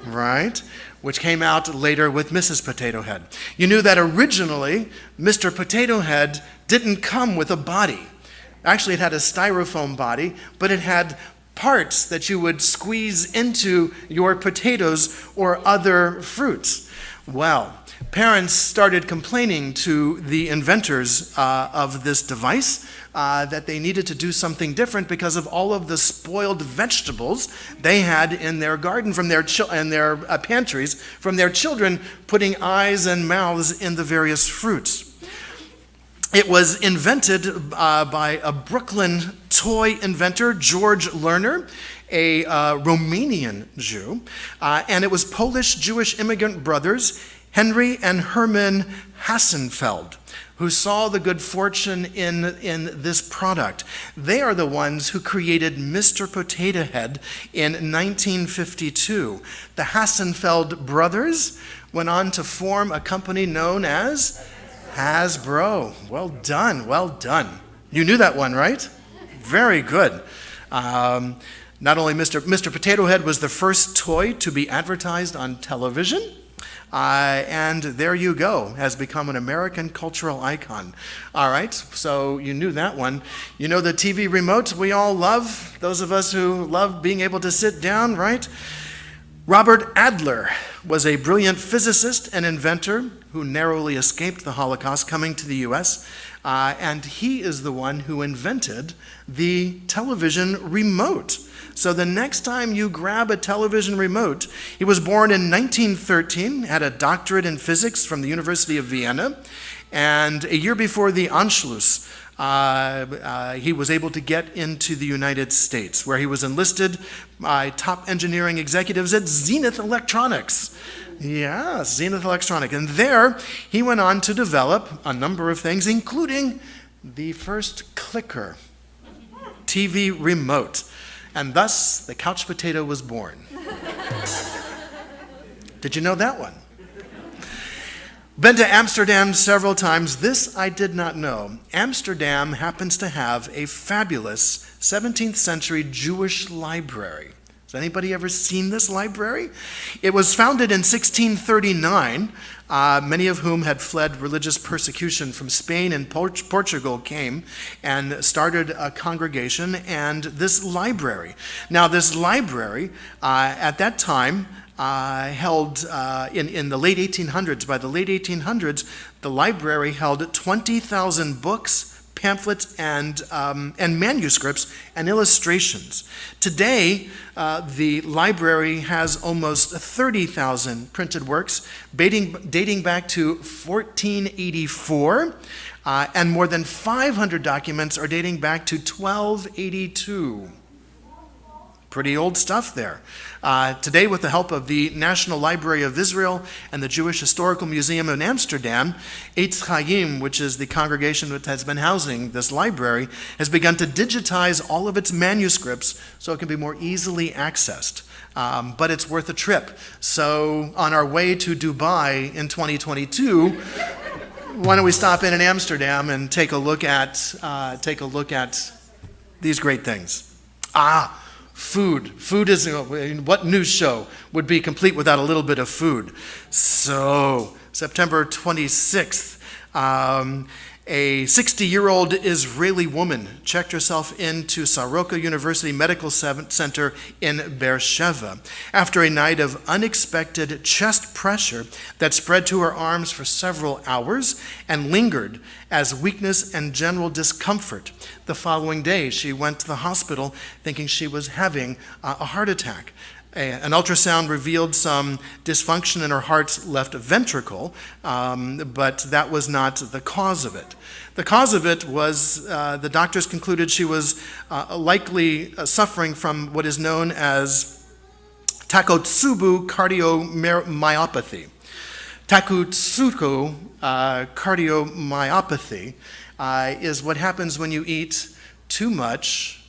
right? Which came out later with Mrs. Potato Head. You knew that originally Mr. Potato Head didn't come with a body. Actually, it had a styrofoam body, but it had parts that you would squeeze into your potatoes or other fruits. Well, parents started complaining to the inventors of this device that they needed to do something different because of all of the spoiled vegetables they had in their garden from their their pantries from their children putting eyes and mouths in the various fruits. It was invented by a Brooklyn toy inventor, George Lerner, a Romanian Jew, and it was Polish-Jewish immigrant brothers Henry and Herman Hassenfeld, who saw the good fortune in this product. They are the ones who created Mr. Potato Head in 1952. The Hassenfeld brothers went on to form a company known as Hasbro. Well done, well done. You knew that one, right? Very good. Not only Mr. Potato Head was the first toy to be advertised on television, and there you go, has become an American cultural icon. All right, so you knew that one. You know the TV remote we all love, those of us who love being able to sit down, right? Robert Adler was a brilliant physicist and inventor who narrowly escaped the Holocaust coming to the U.S., and he is the one who invented the television remote. So the next time you grab a television remote, he was born in 1913, had a doctorate in physics from the University of Vienna, and a year before the Anschluss, he was able to get into the United States, where he was enlisted by top engineering executives at Zenith Electronics. Yeah, Zenith Electronics. And there, he went on to develop a number of things, including the first clicker TV remote. And thus, the couch potato was born. Did you know that one? Been to Amsterdam several times. This I did not know. Amsterdam happens to have a fabulous 17th century Jewish library. Has anybody ever seen this library? It was founded in 1639. Many of whom had fled religious persecution from Spain and Portugal came and started a congregation and this library. Now this library at that time held in the late 1800s. By the late 1800s, the library held 20,000 books, pamphlets, and manuscripts and illustrations. Today, the library has almost 30,000 printed works dating back to 1484, and more than 500 documents are dating back to 1282. Pretty old stuff there. Today, with the help of the National Library of Israel and the Jewish Historical Museum in Amsterdam, Eitz Chaim, which is the congregation that has been housing this library, has begun to digitize all of its manuscripts so it can be more easily accessed. But it's worth a trip. So on our way to Dubai in 2022, why don't we stop in Amsterdam and take a look at these great things? Food. Food is, what news show would be complete without a little bit of food? So, September 26th, a 60-year-old Israeli woman checked herself into Soroka University Medical Center in Beersheba after a night of unexpected chest pressure that spread to her arms for several hours and lingered as weakness and general discomfort. The following day, she went to the hospital thinking she was having a heart attack. An ultrasound revealed some dysfunction in her heart's left ventricle, but that was not the cause of it. The cause of it was the doctors concluded she was likely suffering from what is known as Takotsubo cardiomyopathy. Takotsubo cardiomyopathy is what happens when you eat too much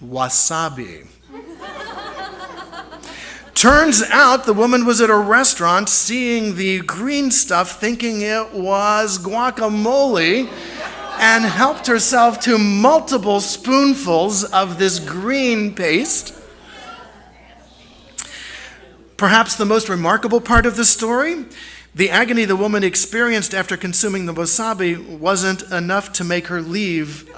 wasabi. Turns out the woman was at a restaurant seeing the green stuff, thinking it was guacamole, and helped herself to multiple spoonfuls of this green paste. Perhaps the most remarkable part of the story, the agony the woman experienced after consuming the wasabi wasn't enough to make her leave.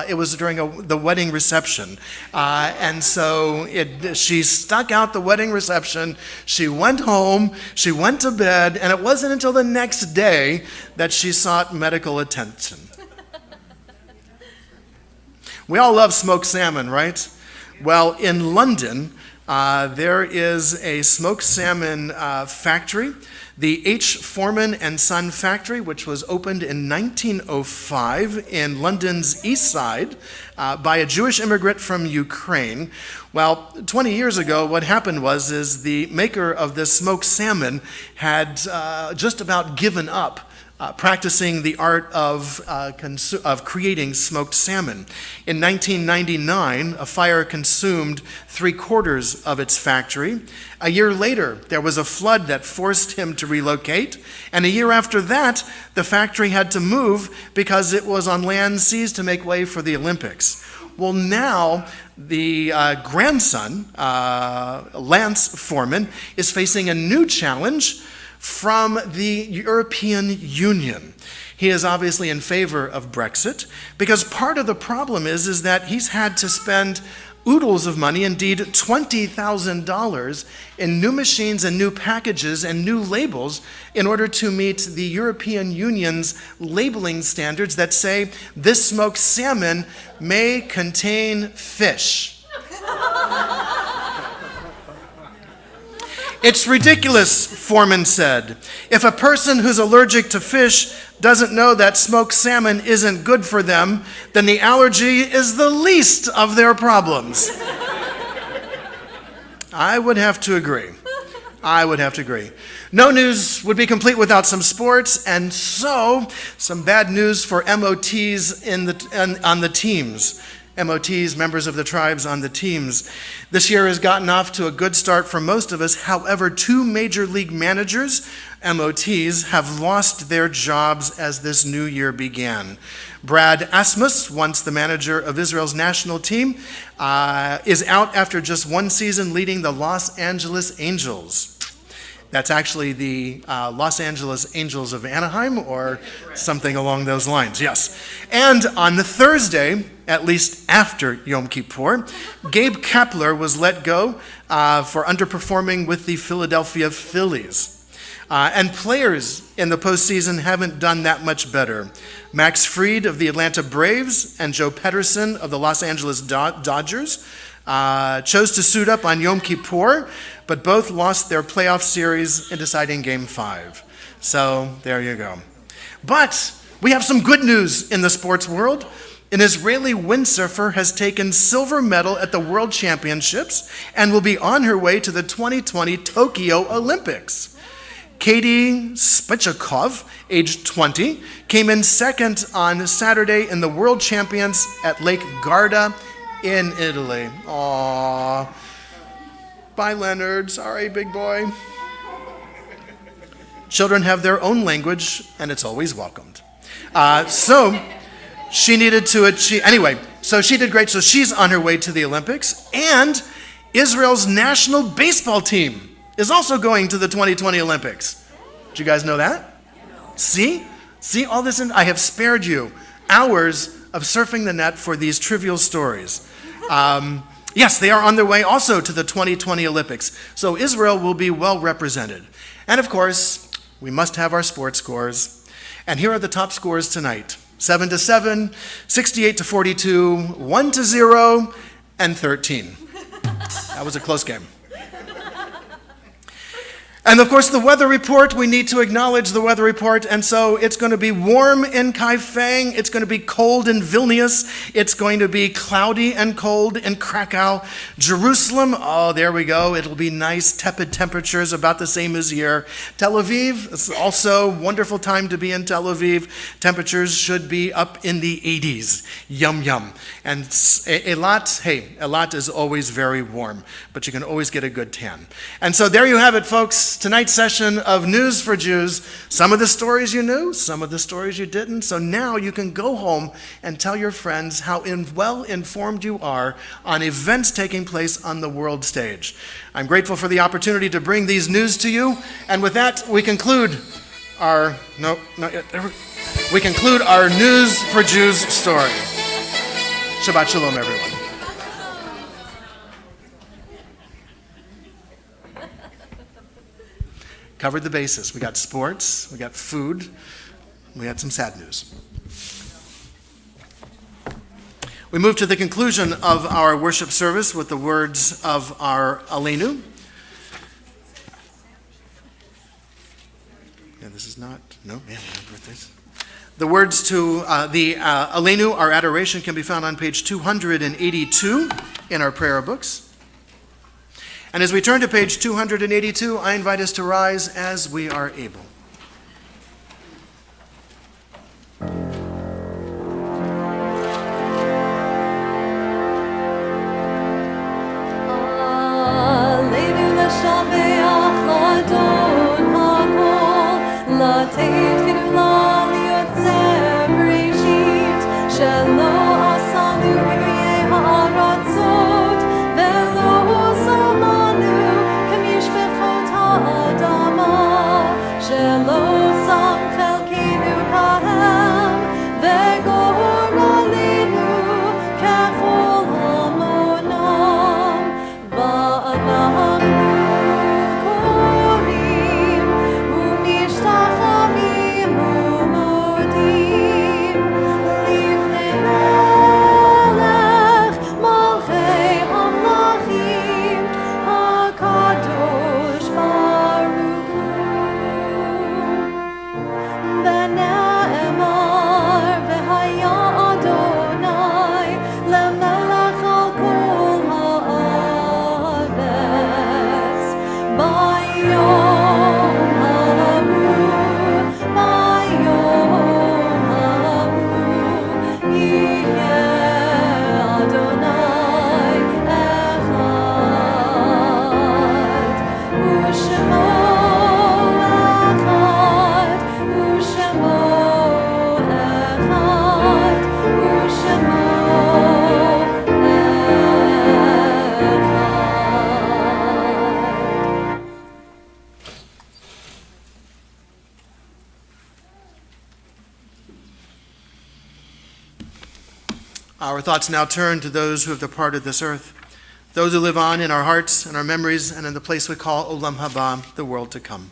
It was during the wedding reception. And so she stuck out the wedding reception. She went home, she went to bed, and it wasn't until the next day that she sought medical attention. We all love smoked salmon, right? Well, in London, there is a smoked salmon factory, the H. Foreman and Son factory, which was opened in 1905 in London's East Side by a Jewish immigrant from Ukraine. Well, 20 years ago, what happened was the maker of this smoked salmon had just about given up practicing the art of creating smoked salmon. In 1999, a fire consumed 3/4 of its factory. A year later, there was a flood that forced him to relocate. And a year after that, the factory had to move because it was on land seized to make way for the Olympics. Well, now the grandson, Lance Foreman, is facing a new challenge from the European Union. He is obviously in favor of Brexit because part of the problem is that he's had to spend oodles of money, indeed $20,000 in new machines and new packages and new labels in order to meet the European Union's labeling standards that say this smoked salmon may contain fish. It's ridiculous, Foreman said. If a person who's allergic to fish doesn't know that smoked salmon isn't good for them, then the allergy is the least of their problems. I would have to agree. No news would be complete without some sports, and so some bad news for MOTs on the teams. MOTs, members of the tribes on the teams. This year has gotten off to a good start for most of us. However, 2 major league managers, MOTs, have lost their jobs as this new year began. Brad Asmus, once the manager of Israel's national team, is out after just 1 season leading the Los Angeles Angels. That's actually the Los Angeles Angels of Anaheim or something along those lines, yes. And on the Thursday, at least after Yom Kippur, Gabe Kapler was let go for underperforming with the Philadelphia Phillies. And players in the postseason haven't done that much better. Max Fried of the Atlanta Braves and Joe Pederson of the Los Angeles Dodgers chose to suit up on Yom Kippur, but both lost their playoff series in deciding Game 5. So there you go. But we have some good news in the sports world. An Israeli windsurfer has taken silver medal at the World Championships and will be on her way to the 2020 Tokyo Olympics. Katie Spichakov, aged 20, came in second on Saturday in the World Champions at Lake Garda in Italy. Aww. Bye, Leonard. Sorry, big boy. Children have their own language, and it's always welcomed. So she needed to achieve, anyway, so she did great. So she's on her way to the Olympics, and Israel's national baseball team is also going to the 2020 Olympics. Did you guys know that? See all this, I have spared you hours of surfing the net for these trivial stories. Yes, they are on their way also to the 2020 Olympics. So Israel will be well represented. And of course, we must have our sports scores. And here are the top scores tonight. 7-7, 68-42, 1-0, and 13. That was a close game. And of course, the weather report, we need to acknowledge the weather report. And so it's going to be warm in Kaifeng. It's going to be cold in Vilnius. It's going to be cloudy and cold in Krakow. Jerusalem, oh, there we go. It'll be nice, tepid temperatures, about the same as here. Tel Aviv, it's also a wonderful time to be in Tel Aviv. Temperatures should be up in the 80s. Yum, yum. And Eilat is always very warm, but you can always get a good tan. And so there you have it, folks. Tonight's session of News for Jews. Some of the stories you knew, some of the stories you didn't. So now you can go home and tell your friends how well informed you are on events taking place on the world stage. I'm grateful for the opportunity to bring these news to you. And with that, we conclude our, we conclude our News for Jews story. Shabbat Shalom, everyone. Covered the bases. We got sports, we got food, we had some sad news. We move to the conclusion of our worship service with the words of our Aleinu. Yeah, this is not, no, man, birthdays. The words to the Aleinu, our adoration, can be found on page 282 in our prayer books. And as we turn to page 282, I invite us to rise as we are able. Our thoughts now turn to those who have departed this earth, those who live on in our hearts and our memories and in the place we call Olam Haba, the world to come.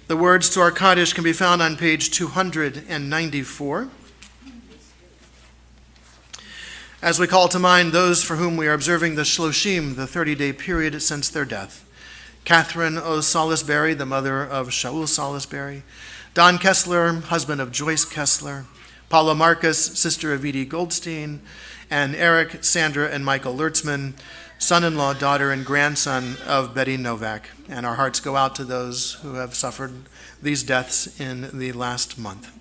The words to our Kaddish can be found on page 294. As we call to mind those for whom we are observing the Shloshim, the 30-day period since their death. Catherine O. Salisbury, the mother of Shaul Salisbury. Don Kessler, husband of Joyce Kessler. Paula Marcus, sister of Edie Goldstein, and Eric, Sandra, and Michael Lertzman, son-in-law, daughter, and grandson of Betty Novak. And our hearts go out to those who have suffered these deaths in the last month.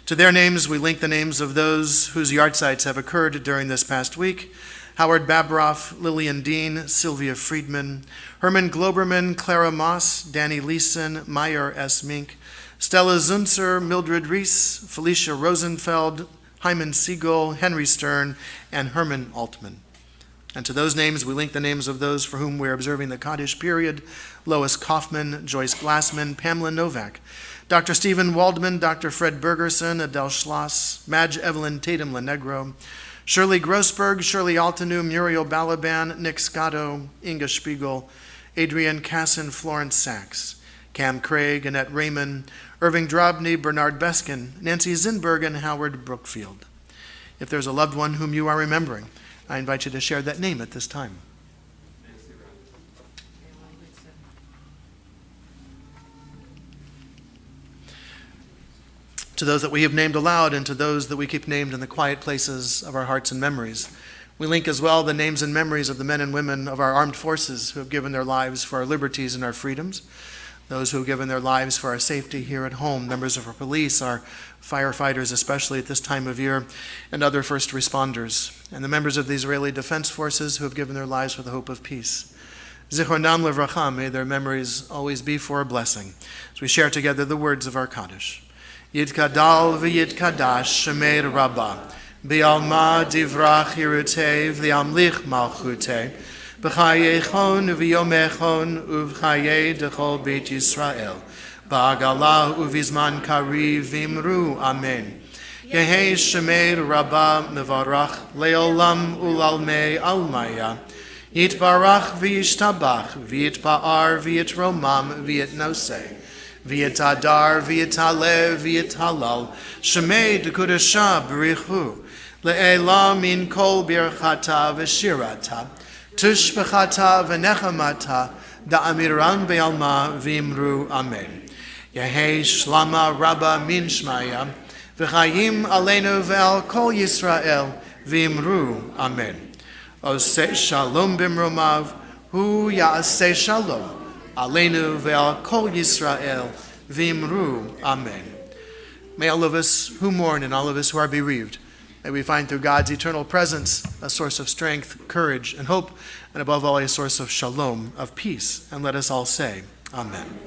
To their names, we link the names of those whose yahrzeits have occurred during this past week: Howard Babroff, Lillian Dean, Sylvia Friedman, Herman Globerman, Clara Moss, Danny Leeson, Meyer S. Mink, Stella Zunzer, Mildred Reese, Felicia Rosenfeld, Hyman Siegel, Henry Stern, and Herman Altman. And to those names, we link the names of those for whom we're observing the Kaddish period: Lois Kaufman, Joyce Glassman, Pamela Novak, Dr. Stephen Waldman, Dr. Fred Bergerson, Adele Schloss, Madge Evelyn Tatum Lenegro, Shirley Grossberg, Shirley Altanu, Muriel Balaban, Nick Scotto, Inga Spiegel, Adrienne Casson, Florence Sachs, Cam Craig, Annette Raymond, Irving Drobny, Bernard Beskin, Nancy Zinberg, and Howard Brookfield. If there's a loved one whom you are remembering, I invite you to share that name at this time. To those that we have named aloud, and to those that we keep named in the quiet places of our hearts and memories, we link as well the names and memories of the men and women of our armed forces who have given their lives for our liberties and our freedoms, those who have given their lives for our safety here at home, members of our police, our firefighters, especially at this time of year, and other first responders, and the members of the Israeli Defense Forces who have given their lives for the hope of peace. Zichronam levracha, may their memories always be for a blessing, as we share together the words of our Kaddish. Yitkadal v'yitkadash Shemei Rabbah, B'alma divrach hirutei v'yamlich malchutei, B'chayechon v'yomechon uv'chayei dechol Beit Yisrael, Ba'agalah uvizman kari v'imru Amen. Yehei Shemei Rabbah mevarach le'olam ulalmei almaya, Yitbarach v'yishtabach v'yitba'ar v'yitromam v'yitnosei, V'yitadar, v'yitale, v'yitalal, Shemei dekudasha b'richu, le'ela min kol birchata v'shirata, tushbechata v'nechamata, da'amiran be'alma v'imru Amen. Yehei shlama rabba min shmaya, v'chayim aleinu ve'al kol Yisrael, v'imru Amen. Oseh shalom b'mromav, hu ya'aseh shalom, Aleinu ve'al kol Yisrael, v'imru Amen. May all of us who mourn and all of us who are bereaved, may we find through God's eternal presence a source of strength, courage, and hope, and above all a source of shalom, of peace. And let us all say, Amen.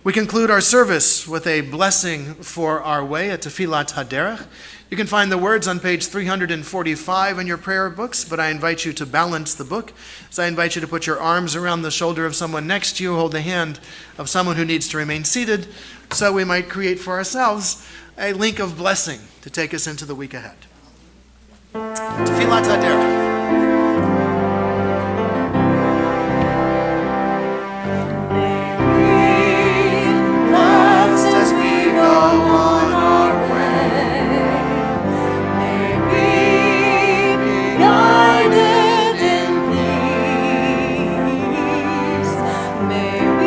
We conclude our service with a blessing for our way, a Tefillat Haderech. You can find the words on page 345 in your prayer books, but I invite you to balance the book. So I invite you to put your arms around the shoulder of someone next to you, hold the hand of someone who needs to remain seated, so we might create for ourselves a link of blessing to take us into the week ahead. Tefillat Haderech.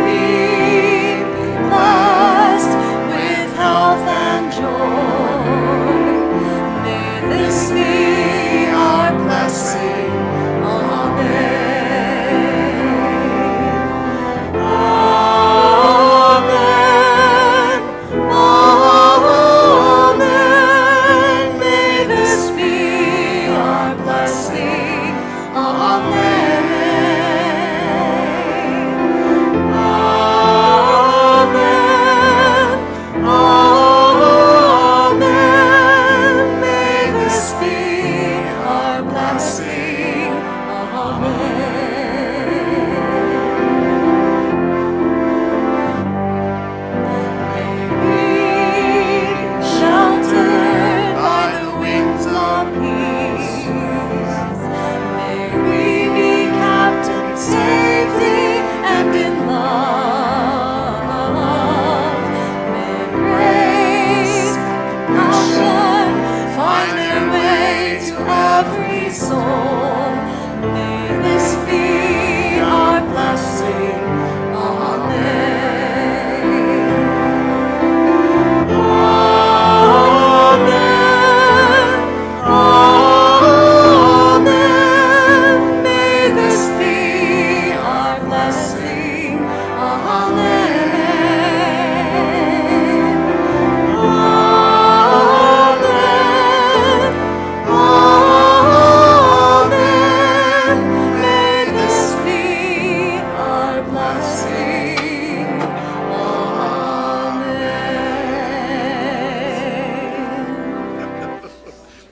Amen.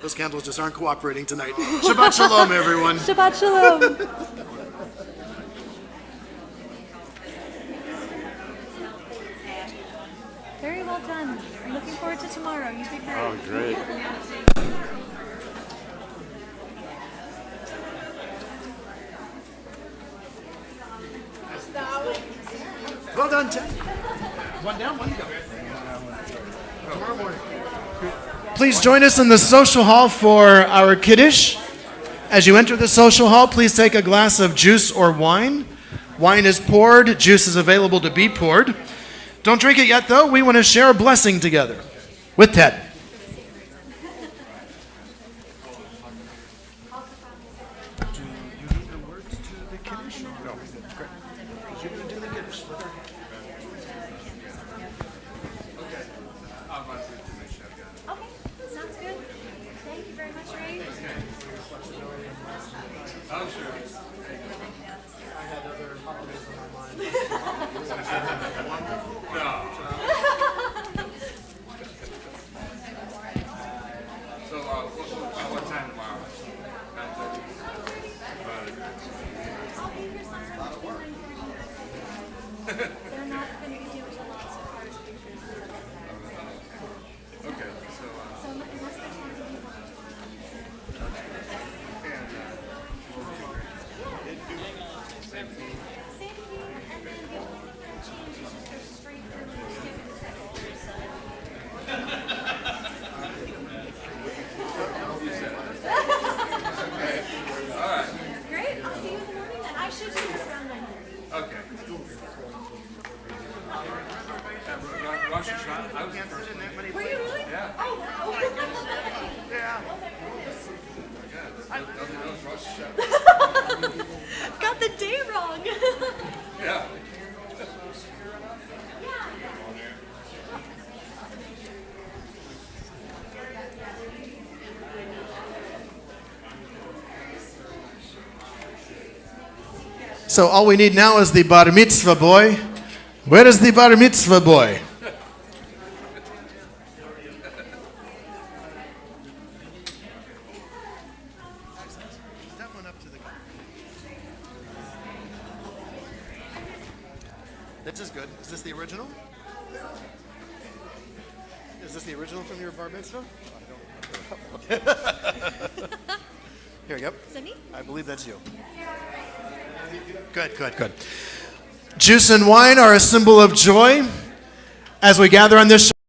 Those candles just aren't cooperating tonight. Shabbat Shalom, everyone. Shabbat Shalom. Very well done. I'm looking forward to tomorrow. You did great. Oh, great. Well done, Ted. One down, one to go. Tomorrow morning. Please join us in the social hall for our Kiddush. As you enter the social hall, please take a glass of juice or wine. Wine is poured, juice is available to be poured. Don't drink it yet, though. We want to share a blessing together with Ted. Okay, sounds good. Thank you very much, Ray. What time tomorrow? They're not going to be doing a lot so far as pictures. Okay, So unless there's something you want Same thing, and then the only thing that change is just go straight from the skip to the second Great, I'll see you in the morning then. I should do this around 9:30. okay. Rosh Hashanah, I was the first one. Were you really? Yeah. Oh, wow. That was Rosh Hashanah. Got the day wrong. Yeah. So all we need now is the Bar Mitzvah boy. Where is the Bar Mitzvah boy? This is good. Is this the original? Is this the original from your Bar Mitzvah? Here, yep. Is that me? I believe that's you. Good, good, good. Juice and wine are a symbol of joy. As we gather on this